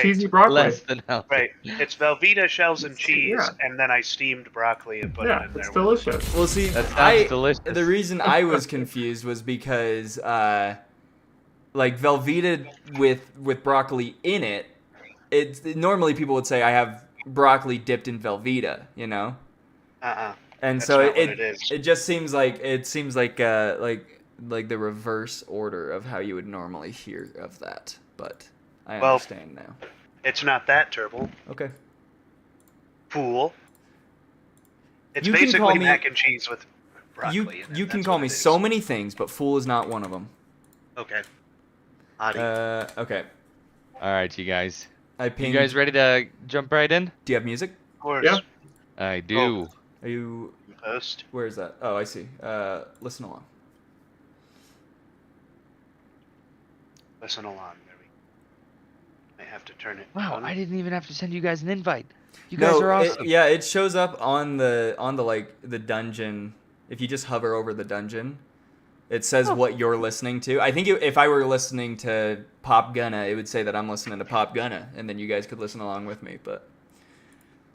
cheesy broccoli. Less than healthy. Right. It's Velveeta shells and cheese, Yeah. and then I steamed broccoli and put it Yeah, in there. it's delicious. Well, see, That sounds delicious. The reason I was confused was because, like Velveeta with broccoli in it, normally people would say I have broccoli dipped in Velveeta, you know. And That's so not what it is. it just seems like like the reverse order of how you would normally hear of that, but I understand now. It's not that terrible. Okay. Fool. It's You can call basically me- mac and cheese with broccoli. in it. You can That's call what me it is. so many things, but fool is not one of them. Okay. Adi. Okay. All right, you guys. I You pinged. guys ready to jump right in? Do you have music? Of course. Yeah. I do. Are you? Post. Where is that? Oh, I see. Listen along. Listen along. There we. I have to turn it. Wow, on. I didn't even have to send you guys an invite. You guys are awesome. It shows up on the like the dungeon. If you just hover over the dungeon, it says what you're listening to. I think if I were listening to Pop Gunna, it would say that I'm listening to Pop Gunna, and then you guys could listen along with me. But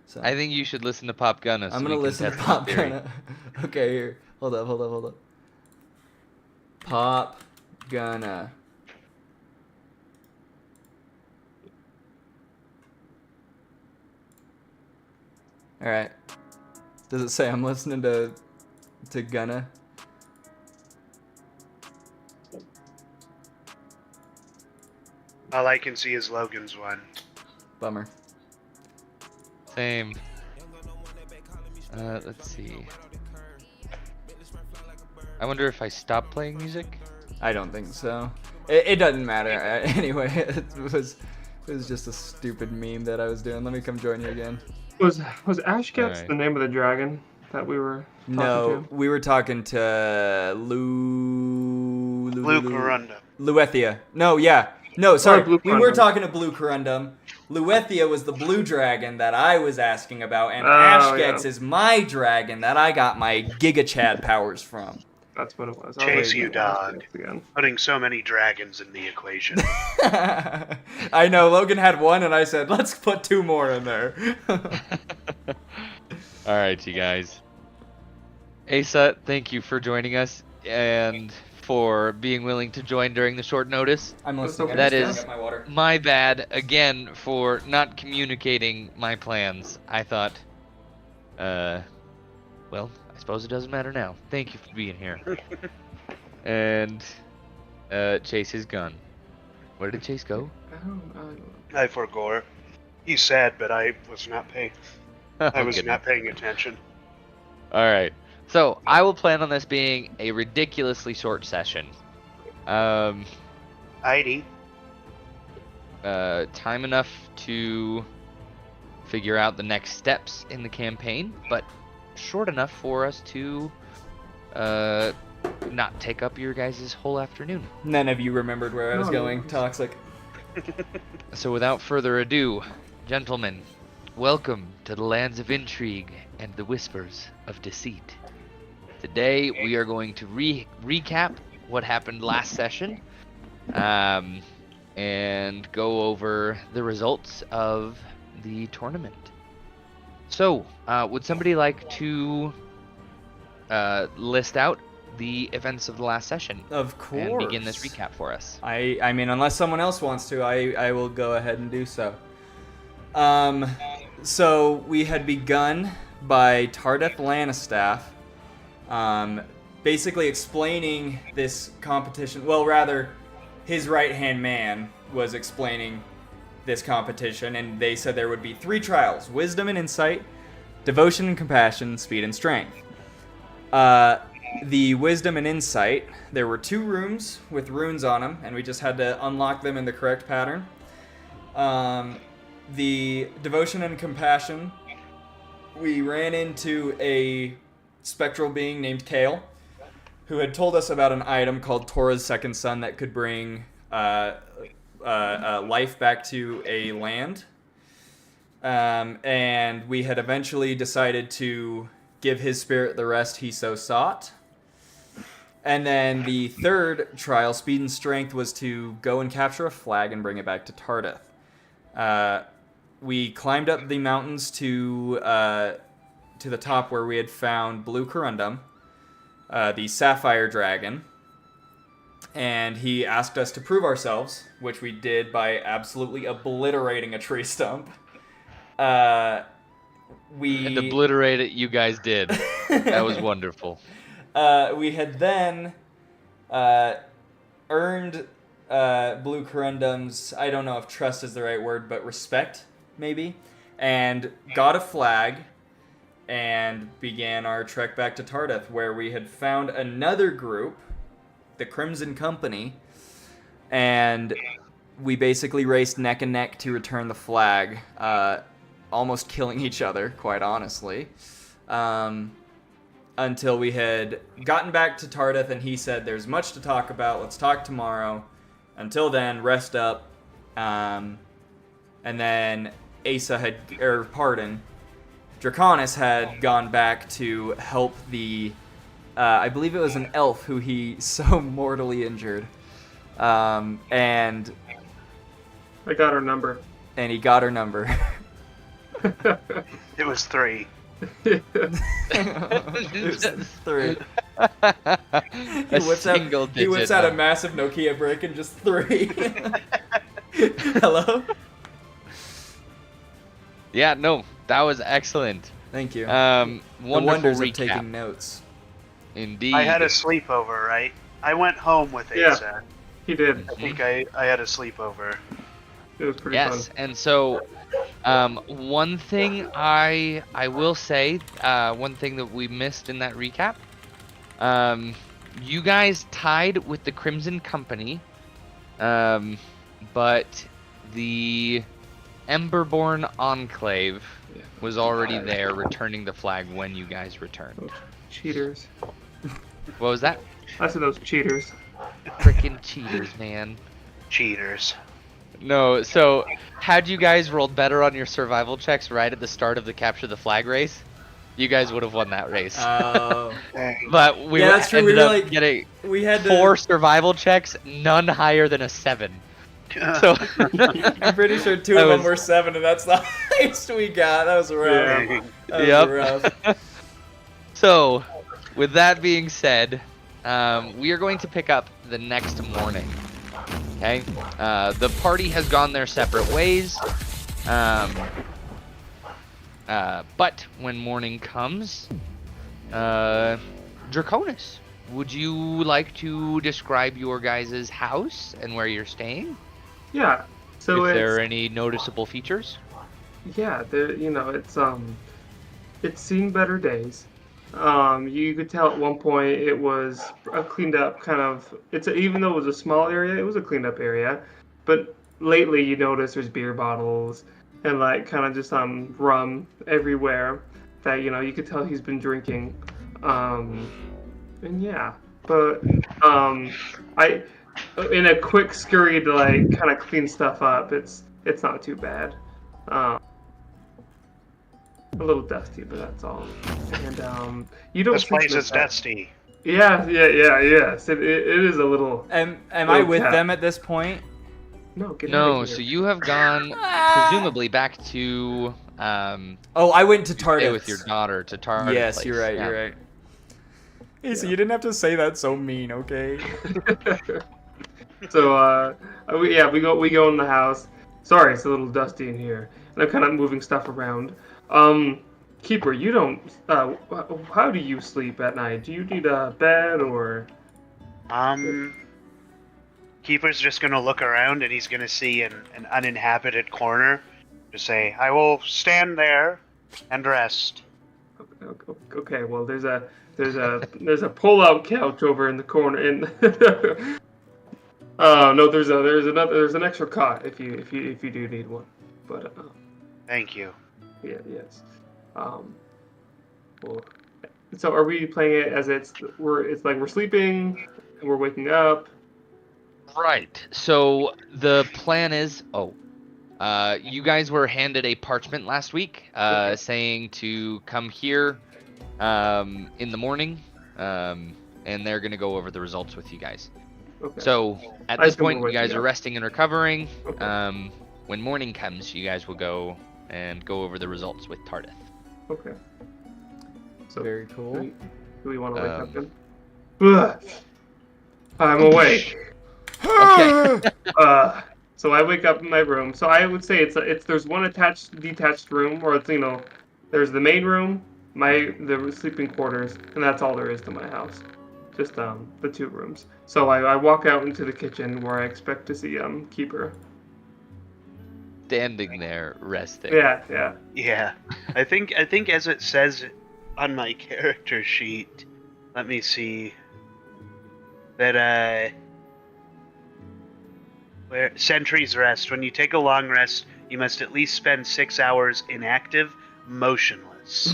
so I think you should listen to Pop Gunna. So I'm we gonna can listen to test Pop that theory. Gunna. Okay, here. Hold up. Pop Gunna. All right. Does it say I'm listening to Gunna? All I can see is Logan's one. Bummer. Same. Let's see. I wonder if I stop playing music. I don't think so. It doesn't matter. Anyway, it was just a stupid meme that I was doing. Let me come join you again. Was Ashkets Alright. the name of the dragon that we were talking No, to? we were talking to Blue Corunda. Luethia. No, yeah. No, sorry. Blue We were Corundum. talking to Blue Corundum. Luethia was the blue dragon that I was asking about, and Oh, Ashkets yeah. is my dragon that I got my Giga Chad powers from. That's what it was. Chase you, Ashkets dog. again. Putting so many dragons in the equation. I know, Logan had one, and I said, let's put two more in there. All right, you guys. Asa, thank you for joining us and for being willing to join during the short notice. I'm listening. I'm That just is- filling up my water. My bad again for not communicating my plans. I thought, well, I suppose it doesn't matter now. Thank you for being here. And Chase is gone. Where did Chase go? I forgore. He's sad, but I was not paying. I was Good. not paying attention. All right. So I will plan on this being a ridiculously short session. Heidi. Time enough to figure out the next steps in the campaign, but short enough for us to not take up your guys' whole afternoon. None of you remembered where I was No. going. Toxic. So without further ado, gentlemen, welcome to the lands of intrigue and the whispers of deceit. Today we are going to recap what happened last session, and go over the results of the tournament. So, would somebody like to list out the events of the last session Of course. and begin this recap for us? I mean, unless someone else wants to, I will go ahead and do so. So we had begun by Tardeth Lanistaff, basically explaining this competition. Well, rather, his right-hand man was explaining this competition, and they said there would be 3 trials: wisdom and insight, devotion and compassion, speed and strength. The wisdom and insight, there were 2 rooms with runes on them, and we just had to unlock them in the correct pattern. The devotion and compassion, we ran into a spectral being named Kale, who had told us about an item called Torah's Second Son that could bring life back to a land. And we had eventually decided to give his spirit the rest he so sought. And then the third trial, speed and strength, was to go and capture a flag and bring it back to Tardeth. We climbed up the mountains to the top where we had found Blue Corundum, the Sapphire Dragon, and he asked us to prove ourselves, which we did by absolutely obliterating a tree stump. And obliterate it, you guys did. That was wonderful. We had then earned Blue Corundum's, I don't know if trust is the right word, but respect, maybe, and got a flag and began our trek back to Tardeth, where we had found another group, the Crimson Company, and we basically raced neck and neck to return the flag, almost killing each other, quite honestly, until we had gotten back to Tardeth, and he said, "There's much to talk about, let's talk tomorrow. Until then, rest up." And then Draconis had gone back to help the, I believe it was an elf who he so mortally injured. And I got her number. he got her number. It was 3. It was 3. He whips out a massive Nokia brick and just 3. Hello? Yeah, no, that was excellent. Thank you. Wonderful the wonders recap. of taking notes. Indeed. I had a sleepover, right? I went home with Yeah. Asa. He did. I think I had a sleepover. It was pretty Yes, fun. and so one thing I will say, one thing that we missed in that recap, you guys tied with the Crimson Company, but the Emberborn Enclave was already there returning the flag when you guys returned. Those cheaters. What was that? I said those cheaters. Frickin' cheaters, man. Cheaters. No, so had you guys rolled better on your survival checks right at the start of the capture the flag race, you guys would have won that race. Oh. But we Yeah, that's true. ended We were up like- getting We had 4 survival checks, none higher than a 7. So I'm pretty sure 2 That of them was- were 7, and that's the highest we got. That was rough. Yeah. That was Yep. rough. So, with that being said, we are going to pick up the next morning. Okay? The party has gone their separate ways. But when morning comes, Draconis, would you like to describe your guys' house and where you're staying? Yeah. So If it's there are any noticeable features? yeah, there it's seen better days. You could tell at one point it was a cleaned up kind of. Even though it was a small area, it was a cleaned up area. But lately, you notice there's beer bottles and like kind of just rum everywhere that you could tell he's been drinking. And yeah, but I in a quick scurry to like kind of clean stuff up. It's not too bad. A little dusty, but that's all. And you don't. This place think is that- dusty. Yeah, yes. It is a little. Am I with Okay. them at this point? No, get out No, of here. so you have gone presumably back to Oh, I went to stay Tardeth. with your daughter to Tardeth. Yes, place. you're right. Yeah. You're right. Hey, so you didn't have to say that so mean, okay? So we go in the house. Sorry, it's a little dusty in here, and I'm kind of moving stuff around. Keeper, you don't. How do you sleep at night? Do you need a bed or? Keeper's just gonna look around and he's gonna see an uninhabited corner. Just say, "I will stand there and rest." Okay, well there's a pull-out couch over in the corner. No, there's an extra cot if you do need one. But Thank you. yeah, yes. Well, so are we playing it as it's like we're sleeping and we're waking up? Right. So the plan is, you guys were handed a parchment last week, saying to come here, in the morning, and they're gonna go over the results with you guys. Okay. So at I this assume point, we're you guys waking are up. resting and recovering. Okay. when morning comes, you guys will go over the results with Tardith. Okay. So Very cool. Do we want to wake up Um, then? Ugh. I'm awake. Okay. So I wake up in my room. So I would say there's one detached room, or there's the main room, the sleeping quarters, and that's all there is to my house. Just the 2 rooms. So I walk out into the kitchen where I expect to see Keeper. Standing there, resting. Yeah. Yeah. I think as it says on my character sheet, let me see. That where sentries rest. When you take a long rest, you must at least spend 6 hours inactive, motionless.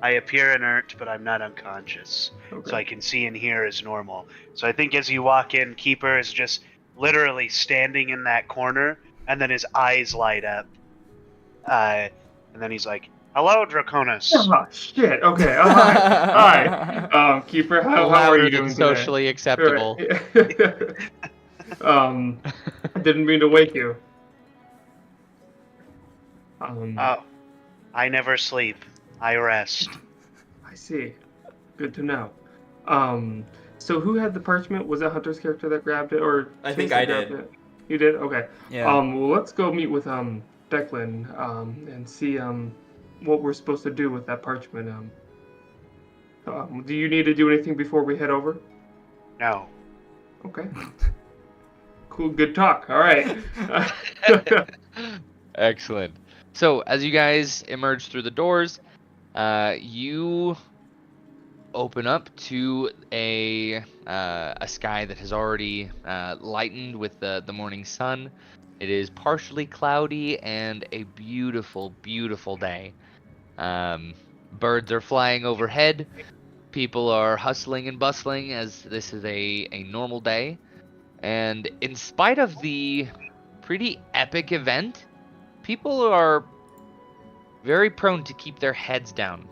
I appear inert, but I'm not unconscious. Okay. So I can see and hear as normal. So I think as you walk in, Keeper is just literally standing in that corner, and then his eyes light up. And then he's like, "Hello, Draconis." Oh shit. Okay. Oh, hi. Keeper. How are Louder you than doing today? socially acceptable. Right. I didn't mean to wake you. Oh, I never sleep. I rest. I see. Good to know. So who had the parchment? Was that Hunter's character that grabbed it, or I think Chase I that grabbed did. it? You did? Okay. Yeah. Well, let's go meet with Declan and see what we're supposed to do with that parchment. Do you need to do anything before we head over? No. Okay. Cool. Good talk. All right. Excellent. So as you guys emerge through the doors, you open up to a sky that has already lightened with the morning sun. It is partially cloudy and a beautiful, beautiful day. Birds are flying overhead. People are hustling and bustling as this is a normal day. And in spite of the pretty epic event, people are very prone to keep their heads down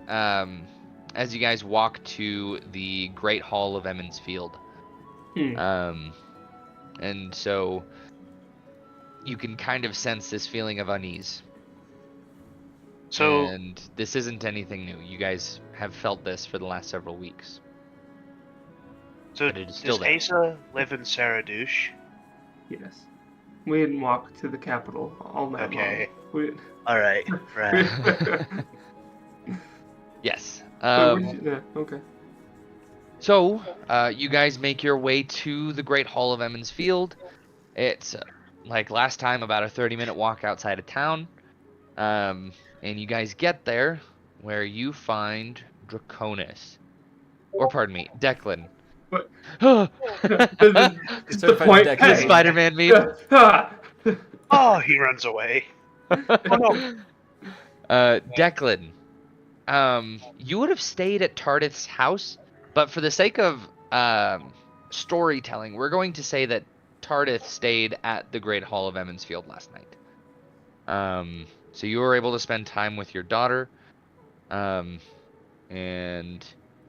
as you guys walk to the Great Hall of Emmons Field. And so you can kind of sense this feeling of unease. So, And this isn't anything new. You guys have felt this for the last several weeks. so But it is still does there. Asa live in Saradouche? Yes. We didn't walk to the capital all night Okay. long. All right. Right. Yes. Okay. So, you guys make your way to the Great Hall of Emmons Field. It's, like last time, about a 30-minute walk outside of town. And you guys get there, where you find Draconis. Or, pardon me, Declan. What? The Just the point. Declan. Hey. Spider-Man meme. Oh, he runs away. Oh, no. Declan, you would have stayed at Tardith's house, but for the sake of storytelling, we're going to say that Tardith stayed at the Great Hall of Emmons Field last night. So you were able to spend time with your daughter, and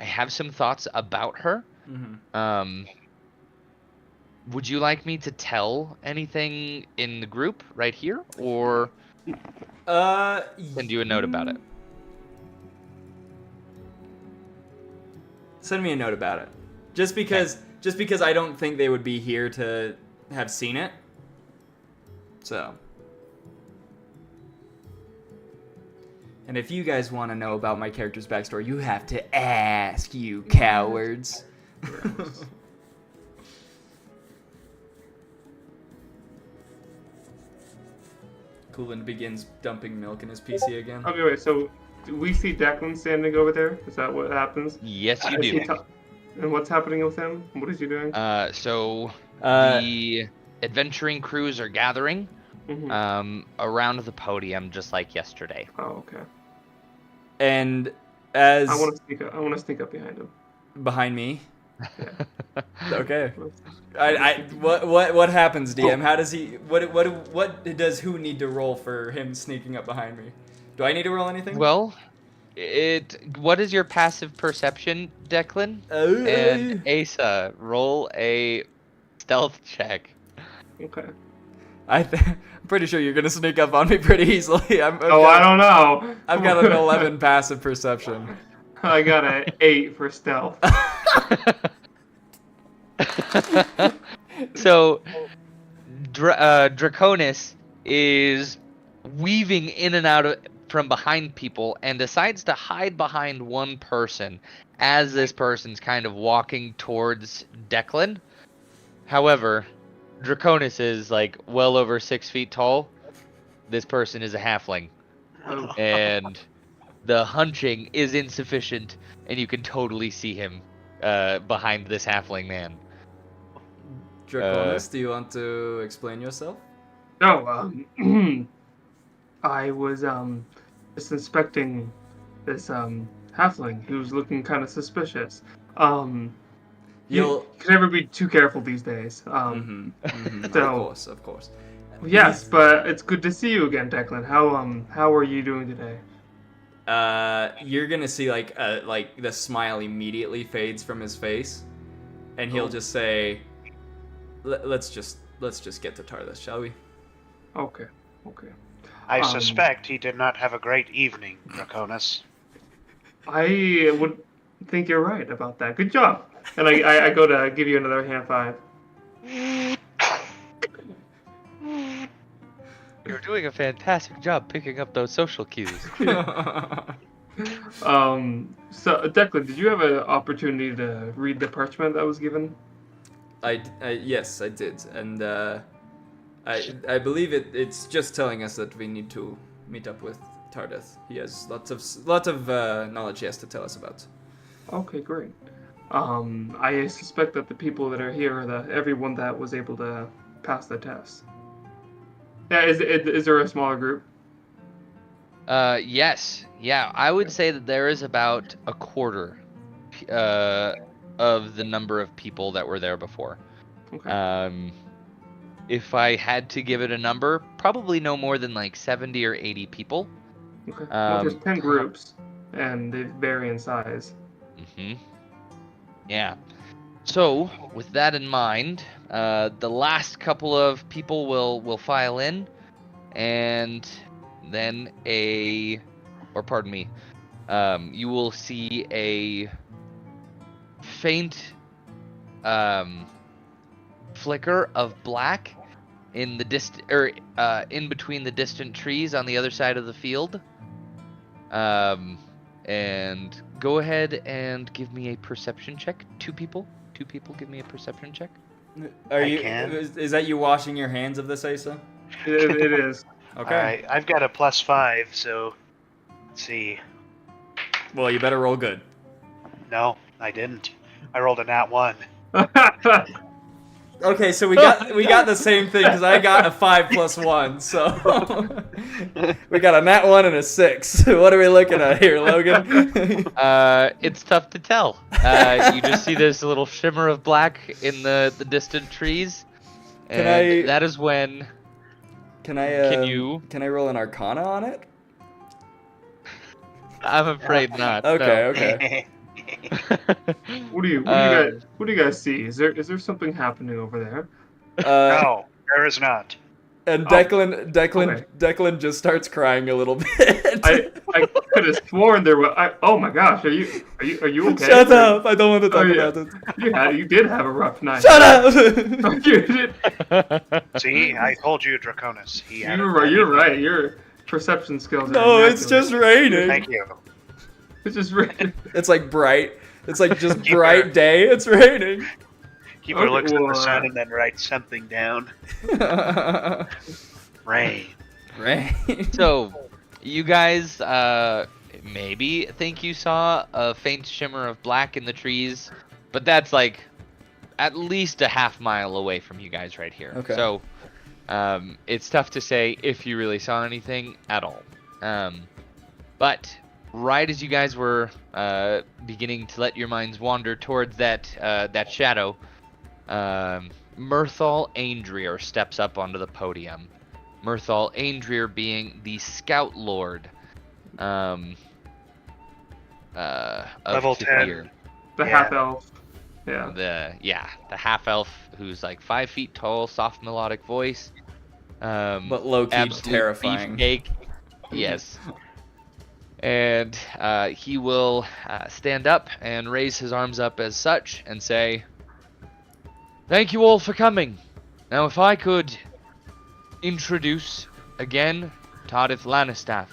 I have some thoughts about her. Mm-hmm. Would you like me to tell anything in the group right here, or send you a note about it? Send me a note about it. Just because I don't think they would be here to have seen it. So. And if you guys want to know about my character's backstory, you have to ask, you cowards. Coolin begins dumping milk in his PC again. Okay, wait. So, do we see Declan standing over there? Is that what happens? Yes, you Is he do. and what's happening with him? What is he doing? So the adventuring crews are gathering around the podium, just like yesterday. Oh, okay. And as I want to sneak up behind him. behind me. Yeah. Okay. What happens, DM? How does he? What does who need to roll for him sneaking up behind me? Do I need to roll anything? Well, what is your passive perception, Declan? And Asa, roll a stealth check. Okay. I'm pretty sure you're gonna sneak up on me pretty easily. I don't know. I've got an 11 passive perception. I got an 8 for stealth. So, Draconis is weaving in and out from behind people and decides to hide behind one person as this person's kind of walking towards Declan. However, Draconis is like well over 6 feet tall. This person is a halfling. Oh. And the hunching is insufficient, and you can totally see him behind this halfling man. Draconis, do you want to explain yourself? No, I was just inspecting this halfling who's looking kind of suspicious. You can never be too careful these days. So, Of course. Yes, but it's good to see you again, Declan. How are you doing today? You're gonna see like the smile immediately fades from his face, and he'll just say, "Let's just get to Tarthas, shall we?" Okay. I suspect he did not have a great evening, Draconis. I would think you're right about that. Good job. And I go to give you another hand five. You're doing a fantastic job picking up those social cues. So Declan, did you have an opportunity to read the parchment that was given? Yes, I did, and I believe it's just telling us that we need to meet up with Tardath. He has lots of knowledge he has to tell us about. Okay, great. I suspect that the people that are here are everyone that was able to pass the test. Yeah, is there a smaller group? Yes. Yeah, I would say that there is about a quarter of the number of people that were there before. Okay. If I had to give it a number, probably no more than like 70 or 80 people. Okay. Well, there's 10 groups, and they vary in size. Yeah. So, with that in mind, the last couple of people will file in, and then you will see a faint flicker of black in the in between the distant trees on the other side of the field. And go ahead and give me a perception check. Two people, give me a perception check. Is that you washing your hands of this, Asa? It is. Okay. Alright, I've got a +5, so let's see. Well, you better roll good. No, I didn't. I rolled a nat 1. Okay, so we got the same thing because I got a 5 + 1, so we got a nat 1 and a 6. What are we looking at here, Logan? It's tough to tell. You just see this little shimmer of black in the distant trees, and that is when. Can I roll an Arcana on it? I'm afraid not. Okay. What do you guys see? Is there something happening over there? No, there is not. And Declan just starts crying a little bit. I could have sworn there was. Oh my gosh, are you okay? Shut up! I don't want to talk about it. You did have a rough night. Shut up! You did. See, I told you, Draconis. You're right. Your perception skills. No, it's just raining. Thank you. It's just raining. It's like bright. It's like just bright day. It's raining. Keeper looks at the sun and then writes something down. Rain. So, you guys maybe think you saw a faint shimmer of black in the trees, but that's like at least a half mile away from you guys right here. Okay. So, it's tough to say if you really saw anything at all. But right as you guys were beginning to let your minds wander towards that shadow, Mirthal Aindrir steps up onto the podium. Mirthal Aindrir being the Scout Lord of Level 10. Kathir. The half elf. Yeah. The half elf who's like 5 feet tall, soft melodic voice. But low-key absolute terrifying. beefcake. Yes. And he will stand up and raise his arms up as such and say, "Thank you all for coming. Now, if I could introduce again Tardif Lannistaff.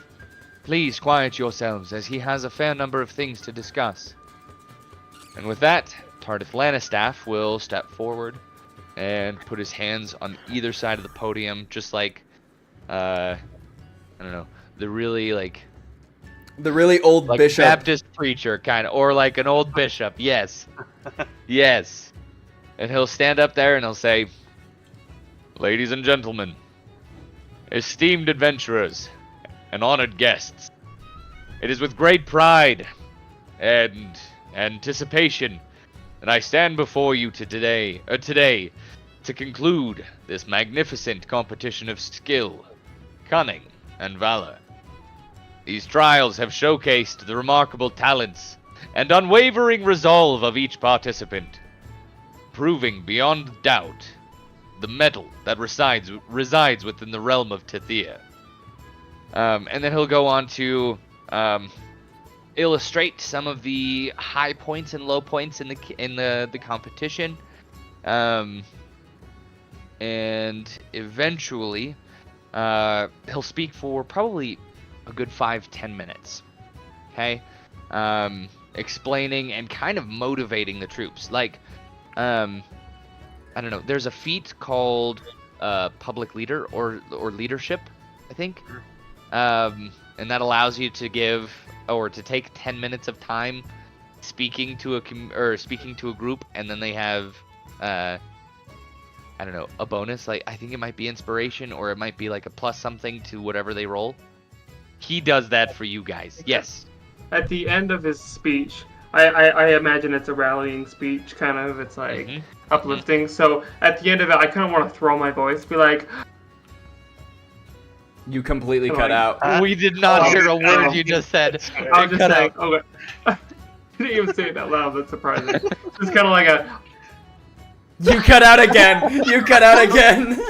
Please quiet yourselves, as he has a fair number of things to discuss." And with that, Tardif Lannistaff will step forward and put his hands on either side of the podium, just like, I don't know, the really old like bishop. Baptist preacher kind of, or like an old bishop. Yes, yes. And he'll stand up there and he'll say, "Ladies and gentlemen, esteemed adventurers, and honored guests, it is with great pride and anticipation that I stand before you today to conclude this magnificent competition of skill, cunning, and valor. These trials have showcased the remarkable talents and unwavering resolve of each participant, proving beyond doubt the metal that resides within the realm of Tithia." And then he'll go on to illustrate some of the high points and low points in the competition, and eventually he'll speak for probably a good 5-10 minutes. Okay, explaining and kind of motivating the troops. Like, I don't know. There's a feat called public leader or leadership, I think. And that allows you to give or to take 10 minutes of time speaking to a group, and then they have I don't know, a bonus. Like, I think it might be inspiration, or it might be like a plus something to whatever they roll. He does that for you guys. Yes. At the end of his speech, I imagine it's a rallying speech, kind of. It's like uplifting. So at the end of it, I kind of want to throw my voice, be like, You completely cut out. We did not hear a word you just said. I was just saying, okay. I didn't even say it that loud. That's surprising. It's kind of like a. You cut out again. You cut out again.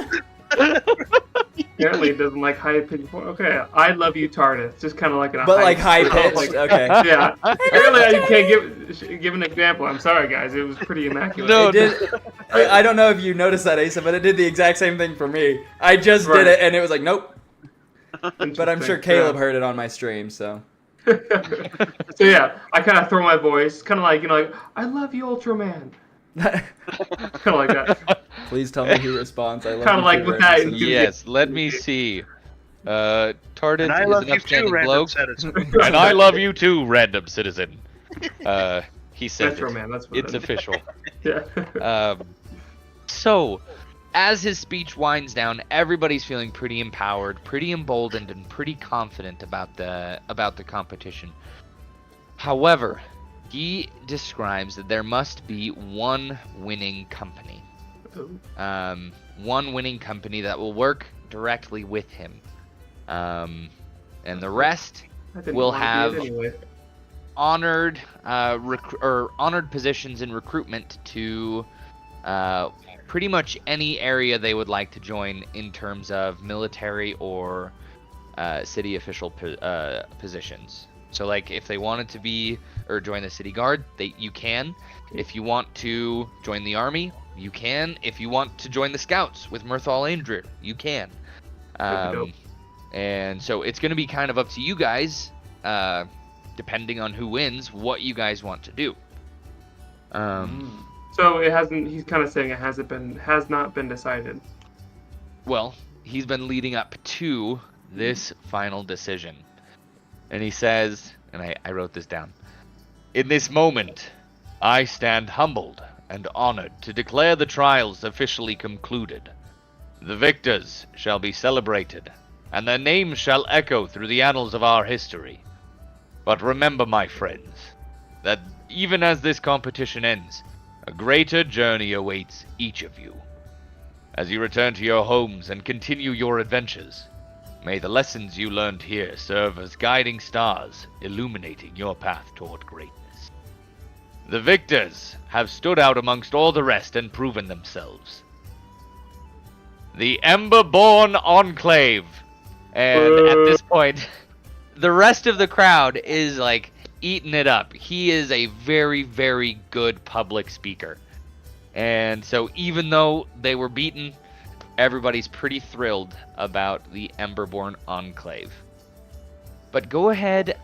Apparently, it doesn't like high pitched. Okay, I love you, TARDIS. Just kind of like But like high pitched. Okay. Yeah. Apparently, I can't give an example. I'm sorry, guys. It was pretty immaculate. No, It did. I don't know if you noticed that, Asa, but it did the exact same thing for me. I just did it, and it was like, nope. But I'm sure Caleb heard it on my stream, so. So yeah, I kind of throw my voice, kind of like, like, I love you, Ultraman. Kind of like that. Please tell me who responds. I love Kinda you like too, with Random that- Citizen. Yes, let me see. Tardis And I is love an you too, upstanding random bloke. citizen. And I love you too, random citizen. He said Metro Man, that's what it's it is. official. Yeah. So, as his speech winds down, everybody's feeling pretty empowered, pretty emboldened, and pretty confident about the competition. However, he describes that there must be one winning company. One winning company that will work directly with him. And the rest I didn't will want to have be it anyway. honored honored positions in recruitment to pretty much any area they would like to join in terms of military or city official positions. So, like, if they wanted to be or join the city guard, you can. If you want to join the army, you can. If you want to join the scouts with Mirthal Aindrir, you can. And so it's going to be kind of up to you guys, depending on who wins, what you guys want to do. So it hasn't. He's kind of saying it has not been decided. Well, he's been leading up to this final decision. And he says, and I wrote this down, "In this moment, I stand humbled and honored to declare the trials officially concluded. The victors shall be celebrated, and their names shall echo through the annals of our history. But remember, my friends, that even as this competition ends, a greater journey awaits each of you. As you return to your homes and continue your adventures, may the lessons you learned here serve as guiding stars, illuminating your path toward greatness. The victors have stood out amongst all the rest and proven themselves. the Emberborn Enclave. And at this point, the rest of the crowd is like eating it up. He is a very, very good public speaker. And so even though they were beaten, everybody's pretty thrilled about the Emberborn Enclave. But go ahead,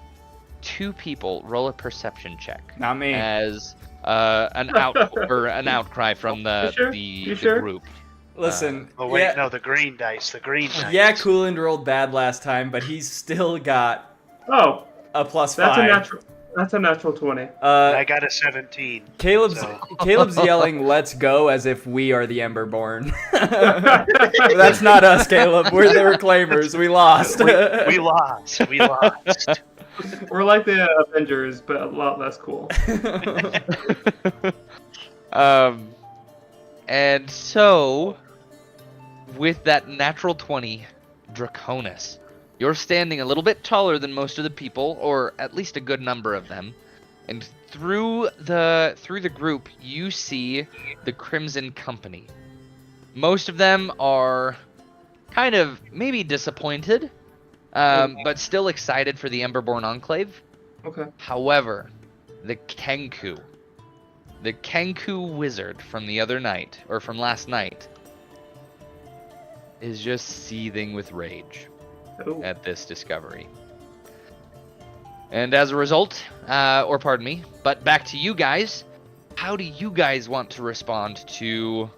2 people roll a perception check. Not me. As an outcry from the You sure? group. Listen. Oh wait, yeah, no, the green dice. Yeah, Cooland rolled bad last time, but he's still got Oh, a +5. that's a natural 20. I got a 17. Caleb's so- Caleb's yelling "Let's go" as if we are the Emberborn. That's not us, Caleb. We're the Reclaimers. We lost. we lost. We lost. We're like the Avengers, but a lot less cool. And so, with that natural 20, Draconis, you're standing a little bit taller than most of the people, or at least a good number of them. And through the group, you see the Crimson Company. Most of them are kind of maybe disappointed, but still excited for the Emberborn Enclave. Okay. However, the Kenku wizard from the other night, or from last night, is just seething with rage Oh. at this discovery. And as a result, but back to you guys, how do you guys want to respond to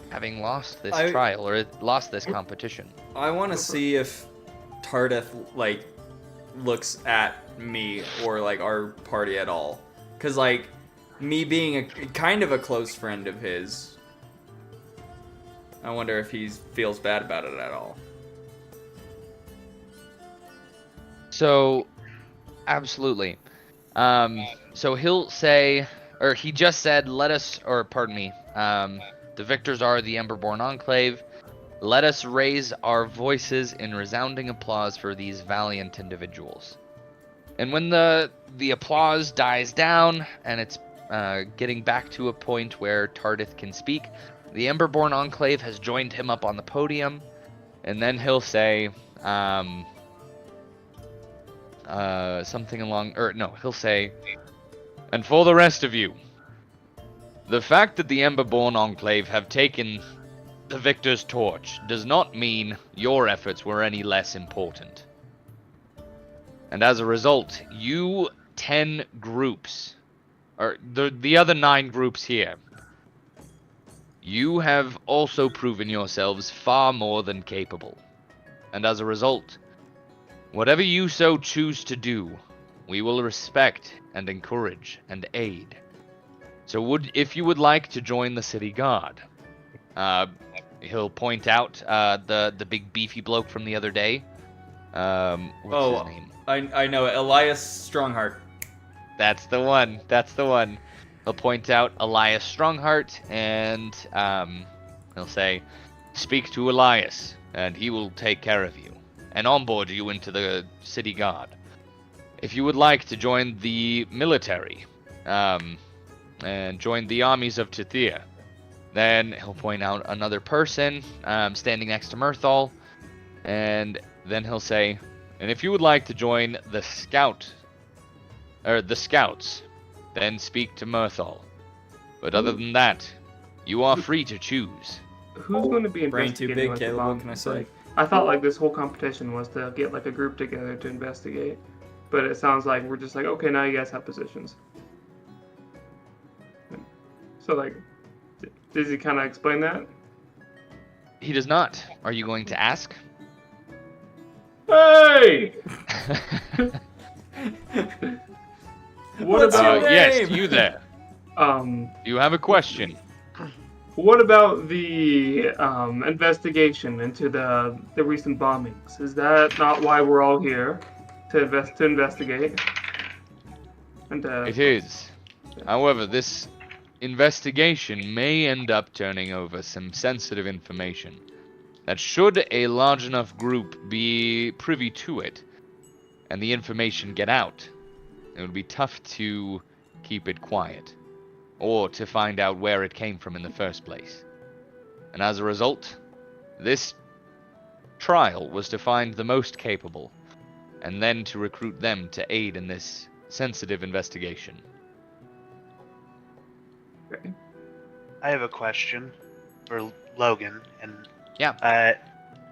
having lost this trial, or lost this competition? I want to see if Tardeth, like, looks at me or, like, our party at all. Because, like, me being a kind of a close friend of his, I wonder if he feels bad about it at all. So, absolutely. So he'll say, or he just said, the victors are the Emberborn Enclave. Let us raise our voices in resounding applause for these valiant individuals. And when the applause dies down, and it's getting back to a point where Tardeth can speak, the Emberborn Enclave has joined him up on the podium, and then he'll say, he'll say, and for the rest of you, the fact that the Emberborn Enclave have taken the victor's torch does not mean your efforts were any less important. And as a result, you 10 groups, or the other 9 groups here, you have also proven yourselves far more than capable. And as a result, whatever you so choose to do, we will respect and encourage and aid. So if you would like to join the city guard, he'll point out the big beefy bloke from the other day. What's his name? I know it. Elias Strongheart. That's the one. He'll point out Elias Strongheart, and he'll say, speak to Elias, and he will take care of you, and onboard you into the city guard. If you would like to join the military, and join the armies of Tithia, then he'll point out another person standing next to Mirthal, and then he'll say, and if you would like to join the scouts, then speak to Mirthal. But other than that, you are free to choose. Who's going to be Brain too investigating? big, like, the Caleb. What bomb? can I say? Like, I thought like this whole competition was to get like a group together to investigate, but it sounds like we're just like, okay, now you guys have positions. So like, does he kind of explain that? He does not. Are you going to ask? Hey! What What's about your yes, name? you there. You have a question. What about the investigation into the recent bombings? Is that not why we're all here to investigate? And It is. However, this investigation may end up turning over some sensitive information that, should a large enough group be privy to it and the information get out, it would be tough to keep it quiet or to find out where it came from in the first place. And as a result, This trial was to find the most capable, and then to recruit them to aid in this sensitive investigation. Okay. I have a question for Logan. And Yeah.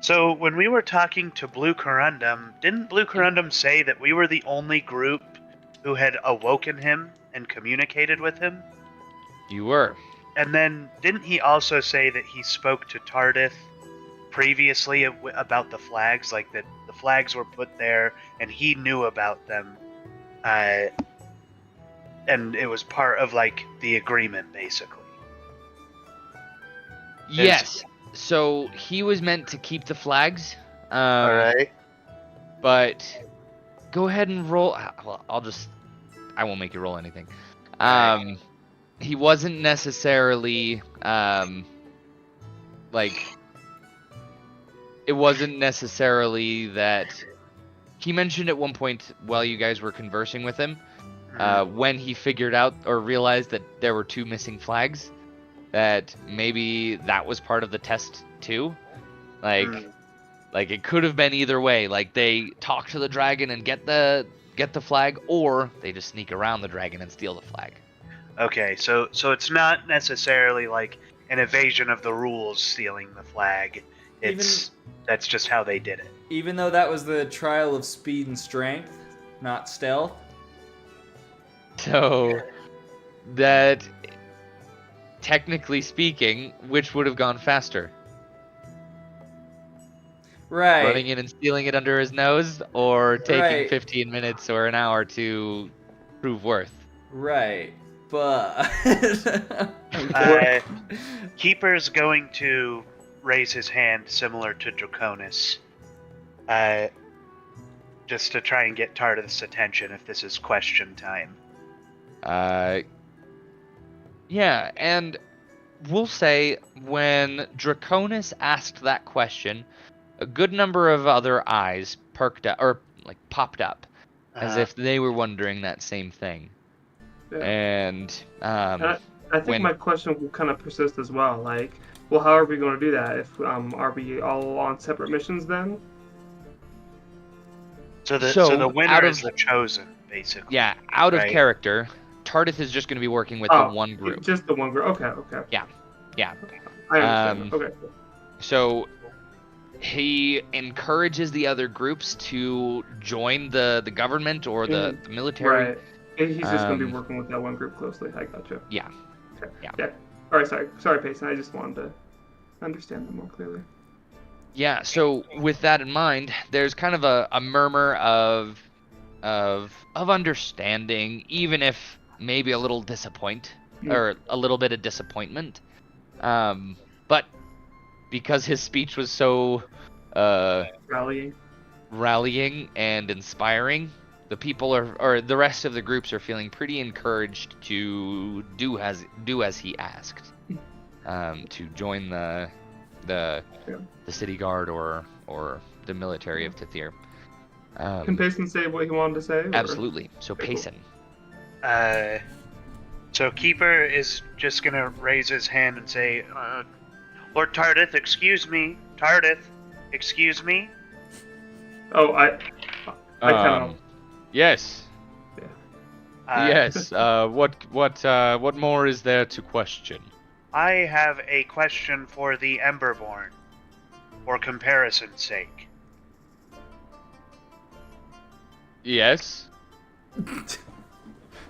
so when we were talking to Blue Corundum, didn't Blue Corundum say that we were the only group who had awoken him and communicated with him? You were. And then didn't he also say that he spoke to Tardith previously about the flags, like that the flags were put there and he knew about them, and it was part of like the agreement, basically? Yes. So he was meant to keep the flags. All right. But go ahead and roll. Well, I won't make you roll anything. He wasn't necessarily it wasn't necessarily that he mentioned at one point while you guys were conversing with him, when he figured out or realized that there were 2 missing flags, that maybe that was part of the test too. Like it could have been either way. Like they talk to the dragon and get the flag, or they just sneak around the dragon and steal the flag. Okay, so it's not necessarily like an evasion of the rules stealing the flag. That's just how they did it. Even though that was the trial of speed and strength, not stealth. So that, technically speaking, which would have gone faster? Right. Running in and stealing it under his nose, or taking Right. 15 minutes or an hour to prove worth? Right. But Keeper's going to raise his hand similar to Draconis, just to try and get Tardith's attention if this is question time. Yeah, and we'll say when Draconis asked that question, a good number of other eyes perked up, or like popped up, as if they were wondering that same thing. Yeah. And I think my question will kind of persist as well. Like, well, how are we going to do that? If are we all on separate missions then? So the winner out of- is the chosen, basically. yeah, out of Right. character, Tardith is just going to be working with the one group. Just the one group. Okay. Yeah. I understand. Okay. So he encourages the other groups to join the government or the military. Right. He's just going to be working with that one group closely. I gotcha. Yeah. Okay. Yeah. All right. Sorry, Payson. I just wanted to understand them more clearly. Yeah. So with that in mind, there's kind of a murmur of understanding, even if maybe a little or a little bit of disappointment. But because his speech was so rallying and inspiring, the people or the rest of the groups are feeling pretty encouraged to do as he asked, to join the city guard or the military of Tithir. Can Payson say what he wanted to say? Absolutely. So Payson. So Keeper is just gonna raise his hand and say, Lord Tardith, excuse me. Tardith, excuse me. Oh, I kind of. Yes. Yes. What more is there to question? I have a question for the Emberborn, for comparison's sake. Yes.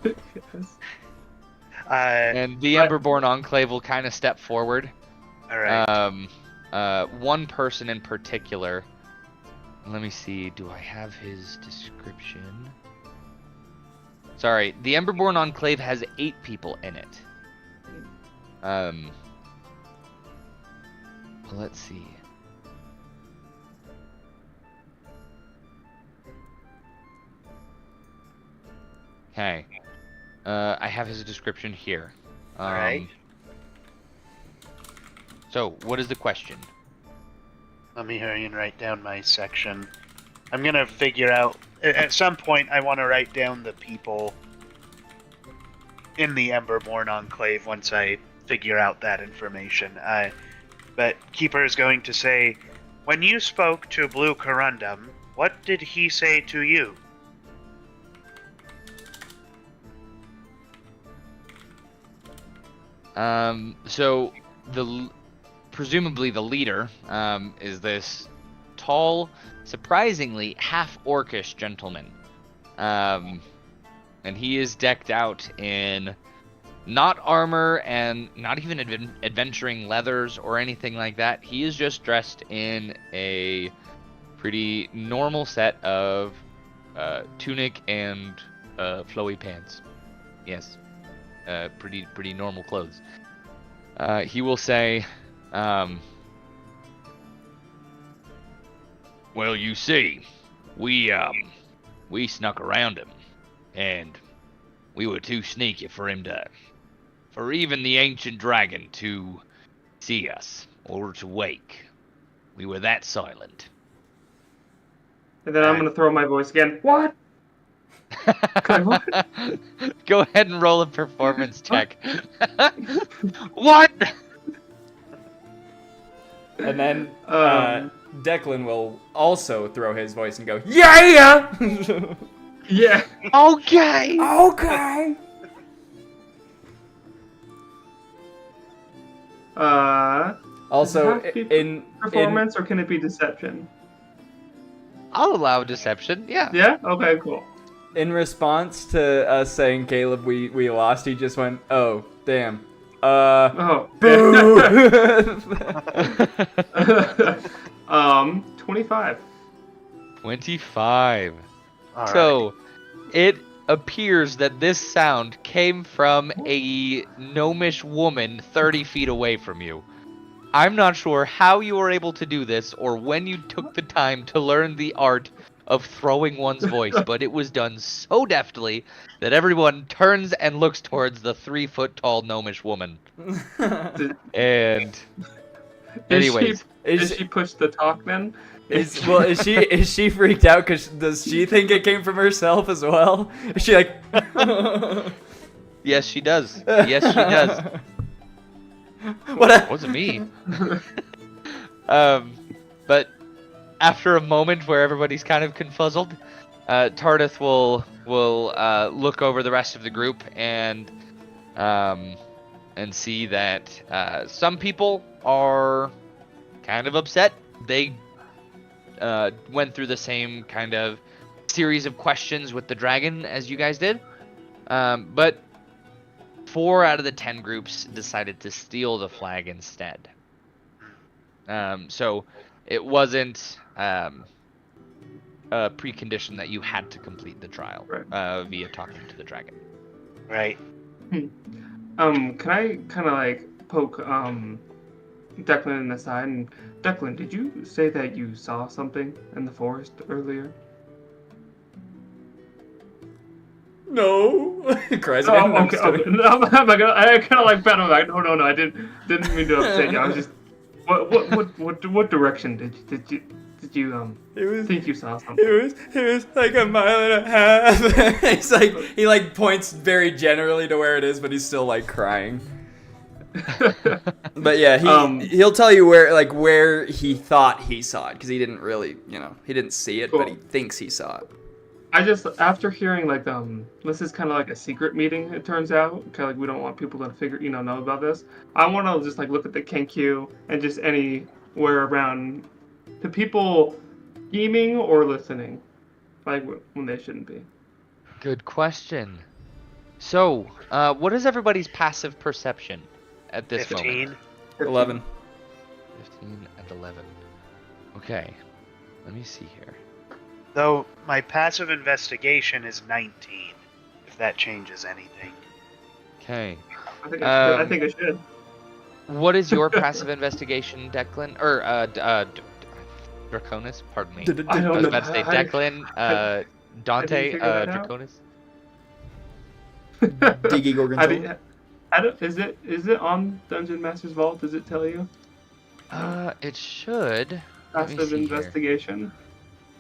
Yes. And the Emberborn Enclave will kind of step forward. All right. One person in particular. Let me see. Do I have his description? Sorry, the Emberborn Enclave has 8 people in it. Let's see. Okay. I have his description here. All right. So, what is the question? Let me hurry and write down my section. I'm gonna figure out. At some point, I want to write down the people in the Emberborn Enclave once I figure out that information. But Keeper is going to say, when you spoke to Blue Corundum, what did he say to you? So presumably the leader is this tall, surprisingly half-orcish gentleman. And he is decked out in not armor and not even adventuring leathers or anything like that. He is just dressed in a pretty normal set of tunic and flowy pants. Yes, pretty normal clothes. He will say, well, you see, we snuck around him, and we were too sneaky for even the ancient dragon to see us or to wake. We were that silent. And then I'm going to throw my voice again. What? What? Go ahead and roll a performance check. What? And then Declan will also throw his voice and go, yeah! Yeah. Okay. Okay. Also, does it have to in performance, or can it be deception? I'll allow deception. Yeah. Yeah. Okay. Cool. in response to us saying Caleb, we lost, he just went, oh, damn. Oh. Boo! 25. 25. All So, it appears that this sound came from a gnomish woman 30 feet away from you. I'm not sure how you were able to do this or when you took the time to learn the art of throwing one's voice, but it was done so deftly that everyone turns and looks towards the 3-foot-tall gnomish woman. And anyways, Is she push the talk then? Is she freaked out because does she think it came from herself as well? Is she like? yes, she does. Yes, she does. What? Wasn't me. But after a moment where everybody's kind of confuzzled, Tardith will look over the rest of the group and see that some people are kind of upset. They went through the same kind of series of questions with the dragon as you guys did, but 4 out of the 10 groups decided to steal the flag instead. So it wasn't a precondition that you had to complete the trial via talking to the dragon. Right. Can I kind of like poke Declan in the side? And Declan, did you say that you saw something in the forest earlier? No. Cries Oh, again. No, I'm okay. just kidding. No, I kind of like pat him back. No, I didn't mean to upset you. I was just, what direction did you think you saw something? It was like a mile and a half. It's like he like points very generally to where it is, but he's still like crying. But yeah, he'll tell you where he thought he saw it because he didn't really, he didn't see it, Cool. but he thinks he saw it. I just, after hearing this is kind of like a secret meeting, it turns out, kind of like we don't want people to know about this. I want to just like look at the Kenkyu and just anywhere around the people scheming or listening, like when they shouldn't be. Good question. So, what is everybody's passive perception at this 15. moment? 11. 15 and 11. Okay, let me see here. Though my passive investigation is 19, if that changes anything. Okay. I think I should. What is your passive investigation, Declan? Or, Draconis? Pardon me. I I don't was know. about to say Declan, Dante, figure that out. Draconis? Diggy Gorgonzola. Is it on Dungeon Master's Vault? Does it tell you? It should. Let me Passive see here. investigation.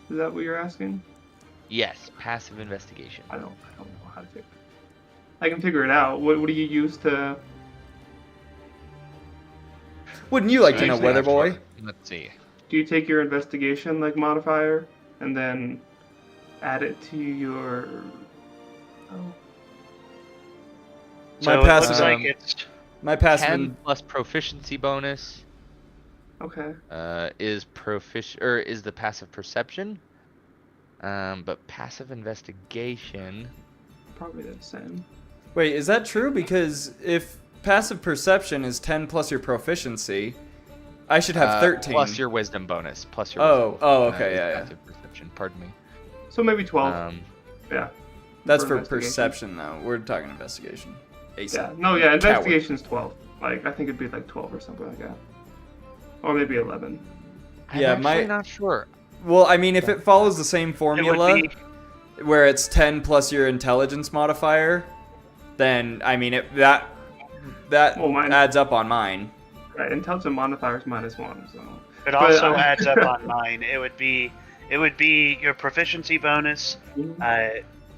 Is that what you're asking? Yes, passive investigation. I don't know how to figure it. I can figure it out. What do you use to? Wouldn't you like to know, Actually, Weather Boy? Let's see. Do you take your investigation like modifier and then add it to your? Oh, So My it passive- looks like it's My passive. 10 plus proficiency bonus okay. is the passive perception. But passive investigation. Probably the same. Wait, is that true? Because if passive perception is 10 plus your proficiency, I should have 13. Plus your wisdom bonus. Plus your Oh, wisdom. okay, is yeah. passive perception. Pardon me. So maybe 12. Yeah. That's for for investigation. perception, though. We're talking investigation. Yeah. ASAP. No, yeah, investigation's 12. Like, I think it'd be like 12 or something like that. Or maybe 11. I'm Yeah, actually my- not sure. Well, I mean, if it follows the same it would formula, be where it's 10 plus your intelligence modifier, then, I mean, that Well, mine- adds up on mine. Right, intelligent modifiers -1, so. It also But, adds up on mine. It would be your proficiency bonus.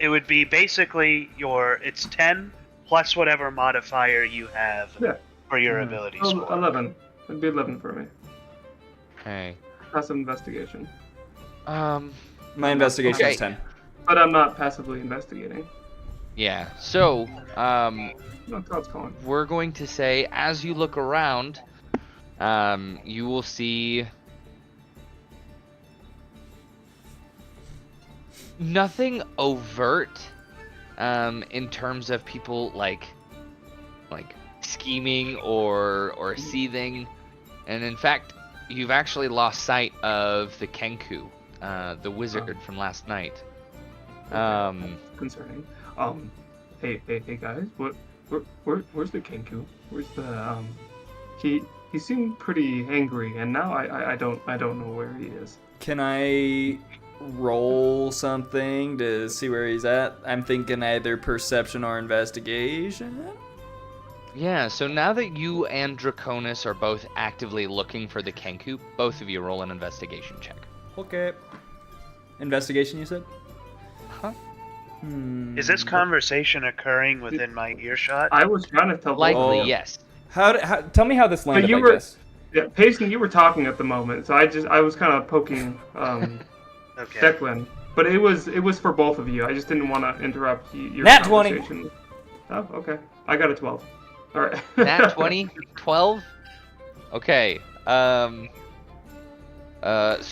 It would be basically it's 10 plus whatever modifier you have Yeah. for your ability Oh, score. 11. It'd be 11 for me. Okay. Passive investigation. My investigation Okay. is 10. But I'm not passively investigating. Yeah. So, No, God's calling. we're going to say, as you look around, you will see nothing overt in terms of people like scheming or seething, and in fact, you've actually lost sight of the Kenku, the wizard from last night. Concerning. Hey guys, where's the Kenku? Where's the he seemed pretty angry, and now I don't know where he is. Can I roll something to see where he's at? I'm thinking either perception or investigation. Yeah, so now that you and Draconis are both actively looking for the Kenku, both of you roll an investigation check. Okay. Investigation, you said? Huh? Is this conversation occurring within my earshot? I was trying to tell. Likely, Oh. yes. Tell me how this landed you like were- this. Yeah, Payson, you were talking at the moment, so I was kind of poking Okay. Declan, but it was for both of you. I just didn't want to interrupt your Nat 20. conversation. Oh, okay. I got a 12. All right. Nat 20? 12? Okay. So